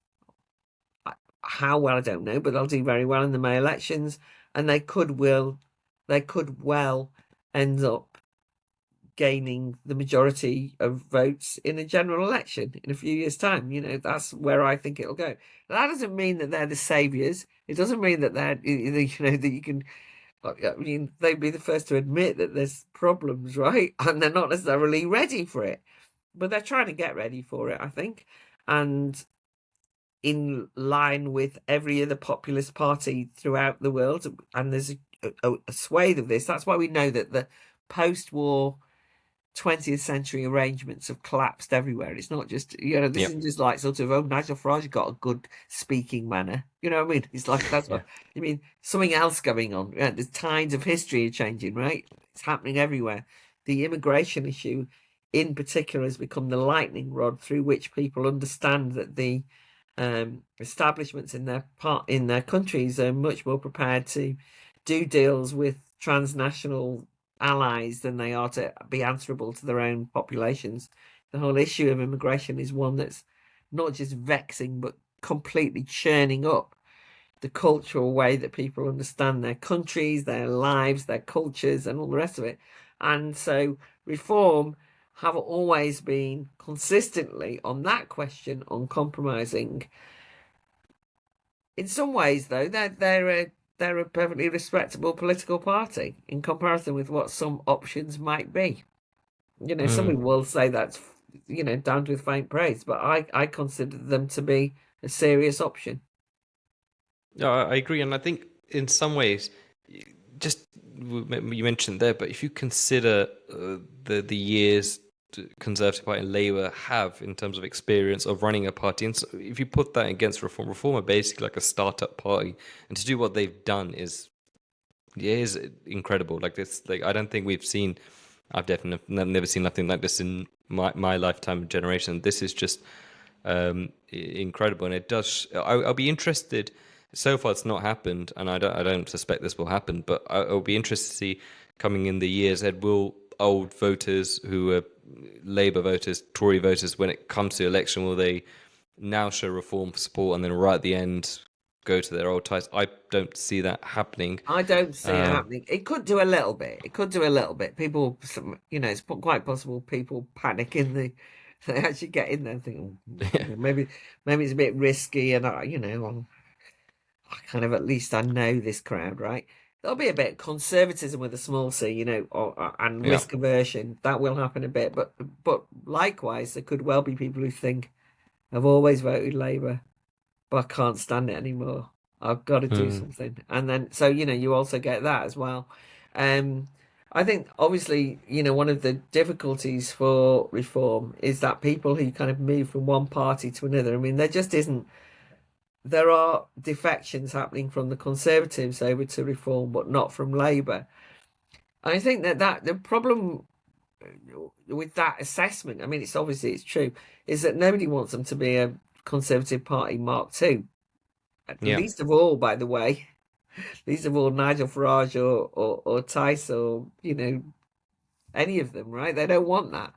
How well, I don't know, but they'll do very well in the May elections, and they could well end up gaining the majority of votes in a general election in a few years' time. That's where I think it'll go. That doesn't mean that they're the saviors. It doesn't mean that they're, that you can. I mean, they'd be the first to admit that there's problems, right? And they're not necessarily ready for it, but they're trying to get ready for it, I think, and in line with every other populist party throughout the world. And there's a swathe of this. That's why we know that the post-war 20th century arrangements have collapsed everywhere. It's not just, this isn't just like sort of, oh, Nigel Farage got a good speaking manner. You know what I mean? It's like, that's what I mean. Something else going on. The tides of history are changing, right? It's happening everywhere. The immigration issue in particular has become the lightning rod through which people understand that the establishments in their countries are much more prepared to do deals with transnational allies than they are to be answerable to their own populations. The whole issue of immigration is one that's not just vexing but completely churning up the cultural way that people understand their countries, their lives, their cultures, and all the rest of it. And so reform have always been consistently on that question, uncompromising, In some ways, though, they're a perfectly respectable political party in comparison with what some options might be. You know, some
Mm.
people will say that's, you know, damned with faint praise, but I consider them to be a serious option.
Yeah, I agree, and I think in some ways, just you mentioned there, but if you consider the years Conservative Party and Labour have in terms of experience of running a party, and so if you put that against Reform are basically like a startup party, and to do what they've done is incredible. Like this, like I don't think we've seen. I've definitely never seen nothing like this in my lifetime generation. This is just incredible, and it does. I'll be interested. So far, it's not happened, and I don't suspect this will happen. But I'll be interested to see coming in the years ahead. Will old voters who are Labour voters, Tory voters, when it comes to election, will they now show Reform support, and then right at the end go to their old ties? I don't see that happening.
I don't see it
Um,
happening. It could do a little bit. It could do a little bit. People, you know, it's quite possible people panic in they actually get in there and think, "Oh, you know, maybe it's a bit risky, and you know, I kind of at least I know this crowd, right? There'll be a bit of conservatism with a small c, you know, and
yeah.
risk aversion. That will happen a bit, but likewise, there could well be people who think I've always voted Labour, but I can't stand it anymore. I've got to do
Mm.
something. And then, so, you know, you also get that as well. Um, I think obviously, you know, one of the difficulties for reform is that people who kind of move from one party to another, I mean, there just isn't, there are defections happening from the Conservatives over to reform, but not from Labour. I think that the problem with that assessment, I mean, it's obviously it's true, is that nobody wants them to be a Conservative Party Mark II.
Yeah.
Least of all, by the way, least of all Nigel Farage or Tice or, you know, any of them, right? They don't want that.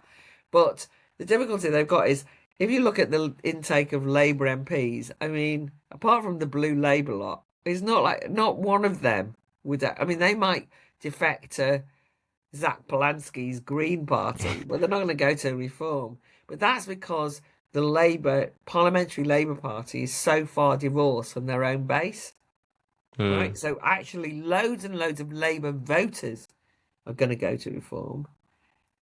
But the difficulty they've got is if you look at the intake of Labour MPs, I mean, apart from the blue Labour lot, it's not like not one of them would. I mean, they might defect to Zach Polanski's Green Party, but they're not going to go to Reform. But that's because the Labour Parliamentary Labour Party is so far divorced from their own base, right?
Mm.
So actually, loads and loads of Labour voters are going to go to Reform,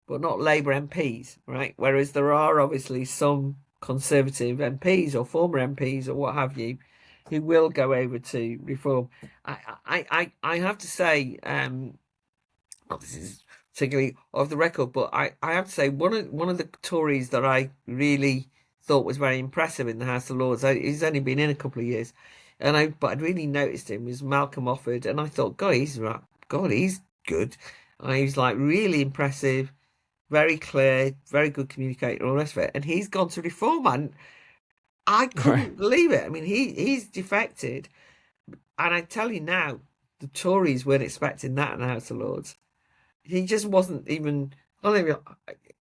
but not Labour MPs, right? Whereas there are obviously some Conservative MPs or former MPs or what have you who will go over to Reform. I have to say, well, this is particularly off the record, but I have to say one of the Tories that I really thought was very impressive in the House of Lords. He's only been in a couple of years, but I'd really noticed him was Malcolm Offord, and I thought, God, he's right. God, he's good. He's like really impressive, very clear, very good communicator, all the rest of it. And he's gone to Reform, and I
Right.
couldn't believe it. I mean, he's defected, and I tell you now, the Tories weren't expecting that in the House of Lords. He just wasn't even.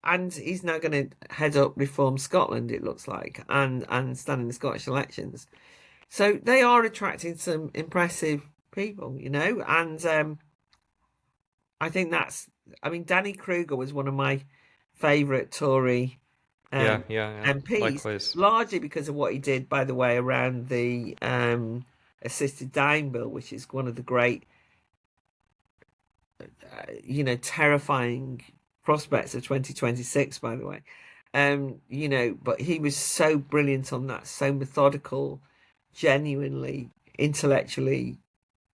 And he's now going to head up Reform Scotland, it looks like, and stand in the Scottish elections. So they are attracting some impressive people, you know, and I think that's. I mean, Danny Kruger was one of my favourite Tory
Yeah,
um,
yeah, yeah.
MPs,
Likewise.
largely because of what he did, by the way, around the assisted dying bill, which is one of the great, you know, terrifying prospects of 2026, by the way. You know, but he was so brilliant on that, so methodical, genuinely, intellectually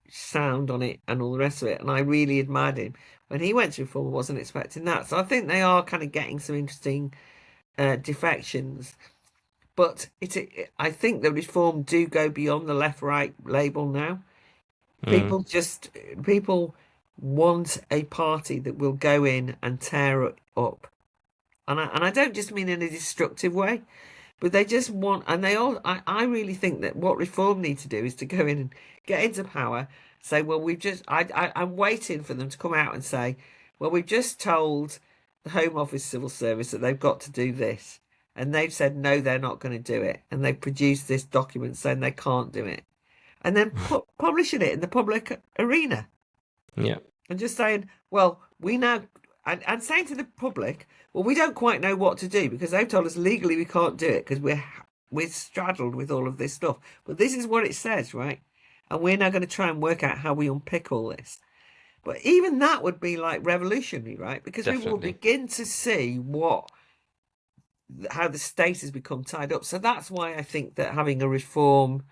sound on it, and all the rest of it. And I really admired him. When he went to Reform, I wasn't expecting that. So I think they are kind of getting some interesting defections. But I think the Reform do go beyond the left-right label now.
Mm.
People want a party that will go in and tear it up, and I don't just mean in a destructive way, but they just want, and they all. I really think that what Reform need to do is to go in and get into power. Say, well, we've just. I'm waiting for them to come out and say, well, we've just told the Home Office Civil Service that they've got to do this, and they've said no, they're not going to do it, and they've produced this document saying they can't do it, and then publishing it in the public arena
Yeah.
and just saying, well, we now, and saying to the public, well, we don't quite know what to do because they've told us legally we can't do it because we're straddled with all of this stuff. But this is what it says, right? And we're now going to try and work out how we unpick all this. But even that would be like revolutionary, right? Because we will
Definitely.
begin to see how the state has become tied up. So that's why I think that having reform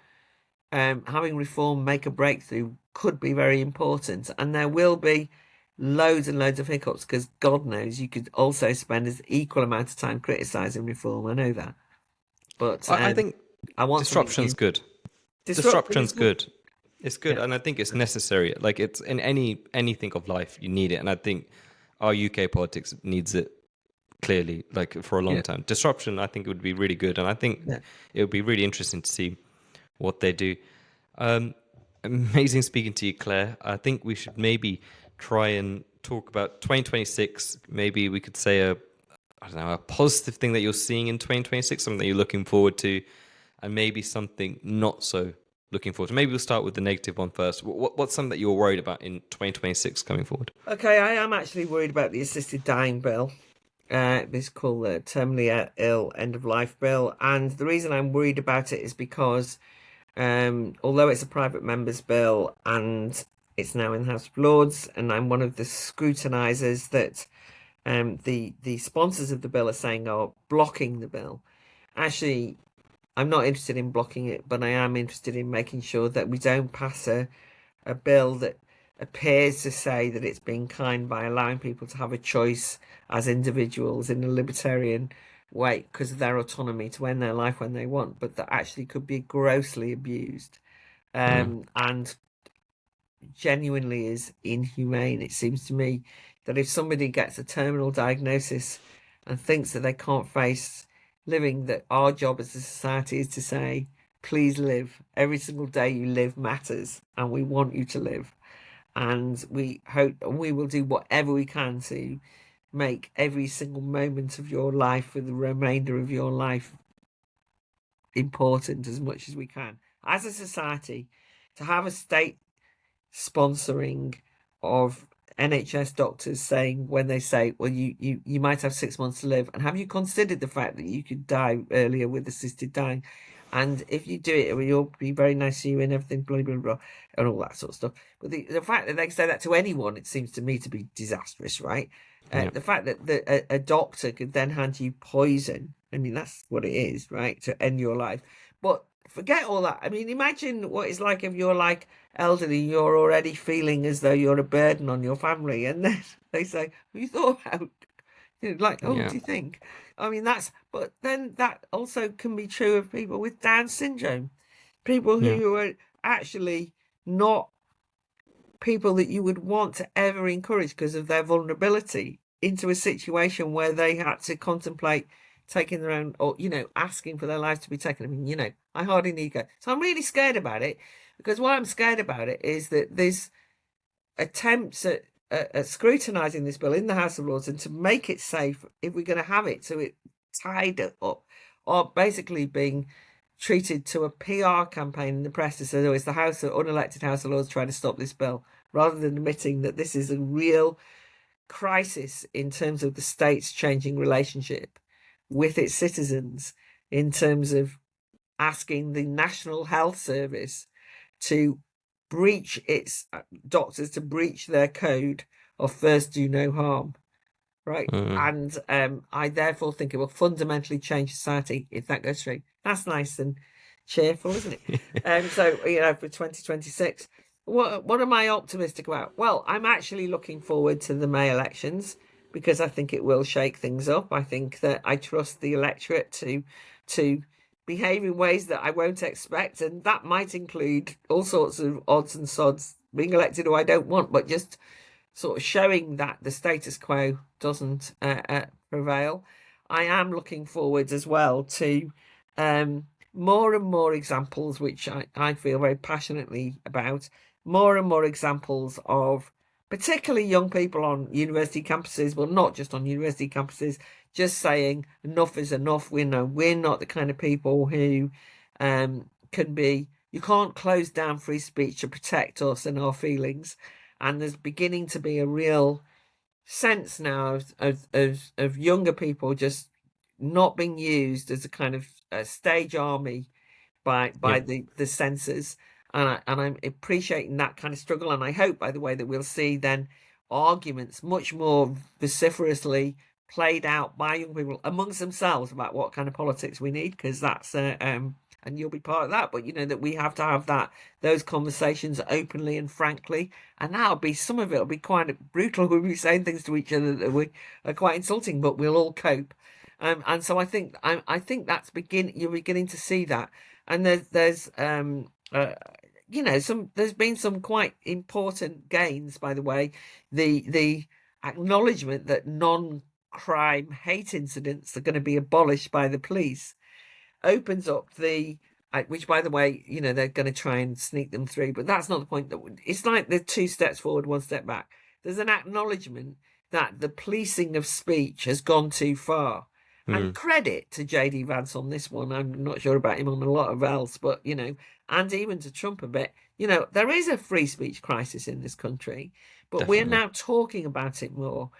make a breakthrough could be very important. And there will be loads and loads of hiccups because God knows you could also spend an equal amount of time criticizing reform. I know that. But
I think
I want something
disruption's
new.
good.
Disruption is
Disruption's
good.
good. It's good,
Yeah.
and I think it's necessary. Like it's in anything of life, you need it, and I think our UK politics needs it clearly, like for a long
Yeah.
time. Disruption, I think it would be really good, and I think
Yeah.
it would be really interesting to see what they do. Um, Amazing speaking to you, Claire. I think we should maybe try and talk about 2026. Maybe we could say I don't know, a positive thing that you're seeing in 2026, something that you're looking forward to, and maybe something not so looking forward to. Maybe we'll start with the negative one first. What's something that you're worried about in 2026 coming forward?
Okay, I am actually worried about the assisted dying bill. This called the terminally ill end of life bill, and the reason I'm worried about it is because although it's a private member's bill and it's now in the House of Lords, and I'm one of the scrutinisers that the sponsors of the bill are saying are blocking the bill. Actually, I'm not interested in blocking it, but I am interested in making sure that we don't pass a bill that appears to say that it's being kind by allowing people to have a choice as individuals in a libertarian way because of their autonomy to end their life when they want, but that actually could be grossly abused
Mm,
and genuinely is inhumane. It seems to me that if somebody gets a terminal diagnosis and thinks that they can't face living, that our job as a society is to say, please live. Every single day you live matters, and we want you to live. And we hope and we will do whatever we can to make every single moment of your life for the remainder of your life important as much as we can. As a society, to have a state sponsoring of NHS doctors saying when they say, well, you might have 6 months to live, and have you considered the fact that you could die earlier with assisted dying? And if you do it, we'll be very nice to you and everything, blah, blah, blah, and all that sort of stuff. But the fact that they say that to anyone, it seems to me to be disastrous, right?
yeah,
The fact that a doctor could then hand you poison, I mean, that's what it is, right? To end your life. But forget all that. I mean, imagine what it's like if you're like elderly, you're already feeling as though you're a burden on your family. And then they say, have you thought about, like, oh,
yeah,
do you think? I mean, but then that also can be true of people with Down syndrome, people
yeah.
who are actually not people that you would want to ever encourage because of their vulnerability into a situation where they had to contemplate taking their own, or asking for their lives to be taken. I mean, I hardly need to go. So I'm really scared about it because what I'm scared about it is that this attempts at scrutinizing this bill in the House of Lords and to make it safe, if we're going to have it, so it tied up, or basically being treated to a PR campaign in the press to say, oh, it's the unelected House of Lords trying to stop this bill, rather than admitting that this is a real crisis in terms of the state's changing relationship with its citizens, in terms of asking the National Health Service to breach its doctors to breach their code of first do no harm, right?
Mm,
And I therefore think it will fundamentally change society if that goes through. That's nice and cheerful, isn't it? So for 2026, what am I optimistic about? Well, I'm actually looking forward to the May elections because I think it will shake things up. I think that I trust the electorate to behave in ways that I won't expect, and that might include all sorts of odds and sods being elected who I don't want, but just sort of showing that the status quo doesn't prevail. I am looking forward as well to more and more examples, which I feel very passionately about, more and more examples of particularly young people on university campuses, well, not just on university campuses, just saying enough is enough. We're not the kind of people who can be, you can't close down free speech to protect us and our feelings. And there's beginning to be a real sense now of younger people just not being used as a kind of stage army by
Yeah.
the censors, and I'm appreciating that kind of struggle. And I hope, by the way, that we'll see then arguments much more vociferously played out by young people amongst themselves about what kind of politics we need, because that's and you'll be part of that. But that we have to have those conversations openly and frankly, and that'll be some of it will be quite brutal. We'll be saying things to each other that we are quite insulting, but we'll all cope. And so I think you're beginning to see that, and there's been some quite important gains, by the way. The acknowledgement that non-crime hate incidents are going to be abolished by the police opens up which, by the way, they're going to try and sneak them through, but that's not the point. It's like the two steps forward, one step back. There's an acknowledgement that the policing of speech has gone too far. And
Mm,
credit to JD Vance on this one. I'm not sure about him on a lot of else, but and even to Trump a bit. There is a free speech crisis in this country, but we're
definitely.
now talking about it more.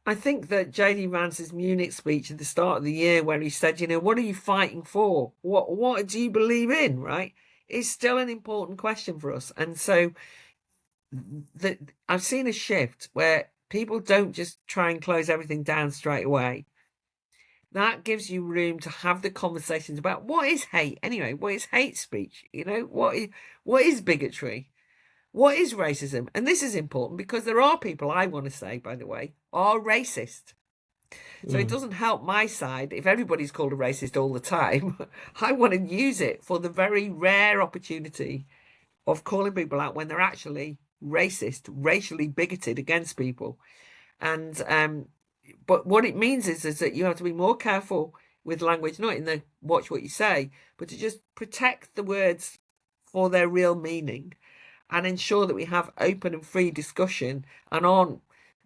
I think that JD Vance's Munich speech at the start of the year, where he said, what are you fighting for? What do you believe in? Right? Is still an important question for us. And so I've seen a shift where people don't just try and close everything down straight away. That gives you room to have the conversations about what is hate anyway. What is hate speech? What is bigotry? What is racism? And this is important because there are people, I want to say, by the way, are racist. So it
Mm,
doesn't help my side if everybody's called a racist all the time. I want to use it for the very rare opportunity of calling people out when they're actually racist, racially bigoted against people. And but what it means is that you have to be more careful with language, not in the watch what you say, but to just protect the words for their real meaning and ensure that we have open and free discussion and aren't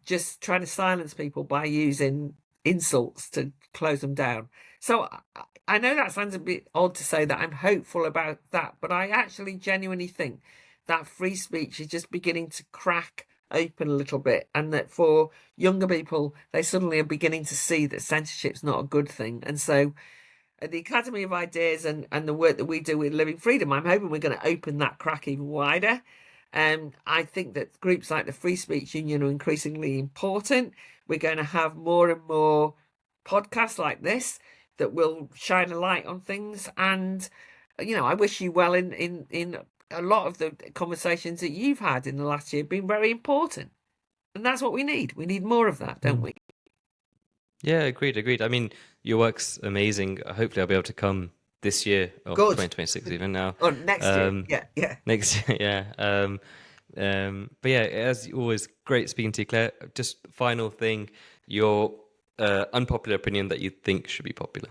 just trying to silence people by using insults to close them down. So I know that sounds a bit odd to say that I'm hopeful about that, but I actually genuinely think that free speech is just beginning to crack open a little bit, and that for younger people, they suddenly are beginning to see that censorship's not a good thing. And so at the Academy of Ideas and the work that we do with Living Freedom, I'm hoping we're going to open that crack even wider. I think that groups like the Free Speech Union are increasingly important. We're going to have more and more podcasts like this that will shine a light on things. And I wish you well in a lot of the conversations that you've had in the last year. Been very important, and that's what we need. We need more of that, don't
mm.
we?
Yeah, agreed. I mean, your work's amazing. Hopefully, I'll be able to come this year or
Good.
2026 even now.
Oh, next year.
Um,
Yeah, yeah.
Next year, yeah. But yeah, as always, great speaking to you, Claire. Just final thing, your unpopular opinion that you think should be popular.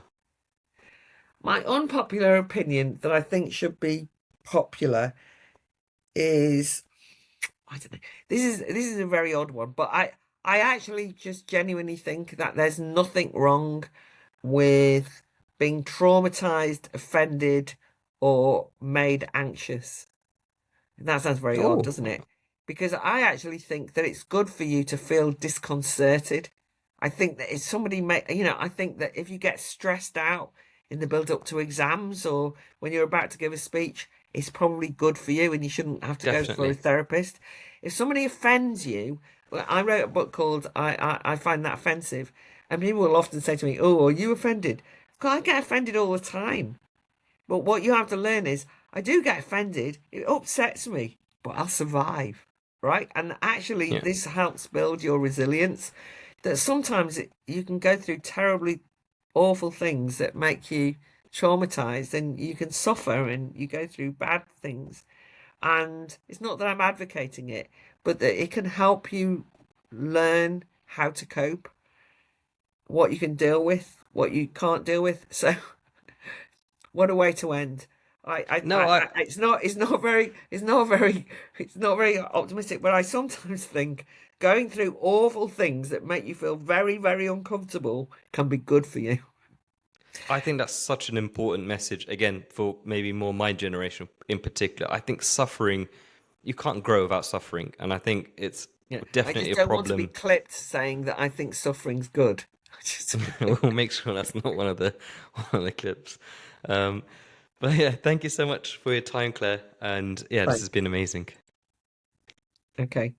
My unpopular opinion that I think should be popular is, I don't know. This is a very odd one, but I actually just genuinely think that there's nothing wrong with being traumatized, offended, or made anxious. That sounds very odd,
Oh,
doesn't it? Because I actually think that it's good for you to feel disconcerted. I think that if somebody I think that if you get stressed out in the build up to exams or when you're about to give a speech, it's probably good for you and you shouldn't have to go for a
definitely.
therapist. If somebody offends you, well, I wrote a book called I Find That Offensive, and people will often say to me, "Oh, are you offended?" I get offended all the time. But what you have to learn is I do get offended. It upsets me, but I'll survive, right? And actually,
Yeah.
this helps build your resilience. That sometimes you can go through terribly awful things that make you traumatized and you can suffer and you go through bad things. And it's not that I'm advocating it, but that it can help you learn how to cope, what you can deal with, what you can't deal with. So what a way to end.
No,
It's not very optimistic, but I sometimes think going through awful things that make you feel very, very uncomfortable can be good for you.
I think that's such an important message, again, for maybe more my generation in particular. I think suffering, you can't grow without suffering. And I think it's
Yeah, I
definitely
just
a
don't want to be
problem.
clipped saying that I think suffering's good.
We'll make sure that's not one of the clips. Um, but yeah, thank you so much for your time, Claire. And yeah, this
Right.
has been amazing.
Okay.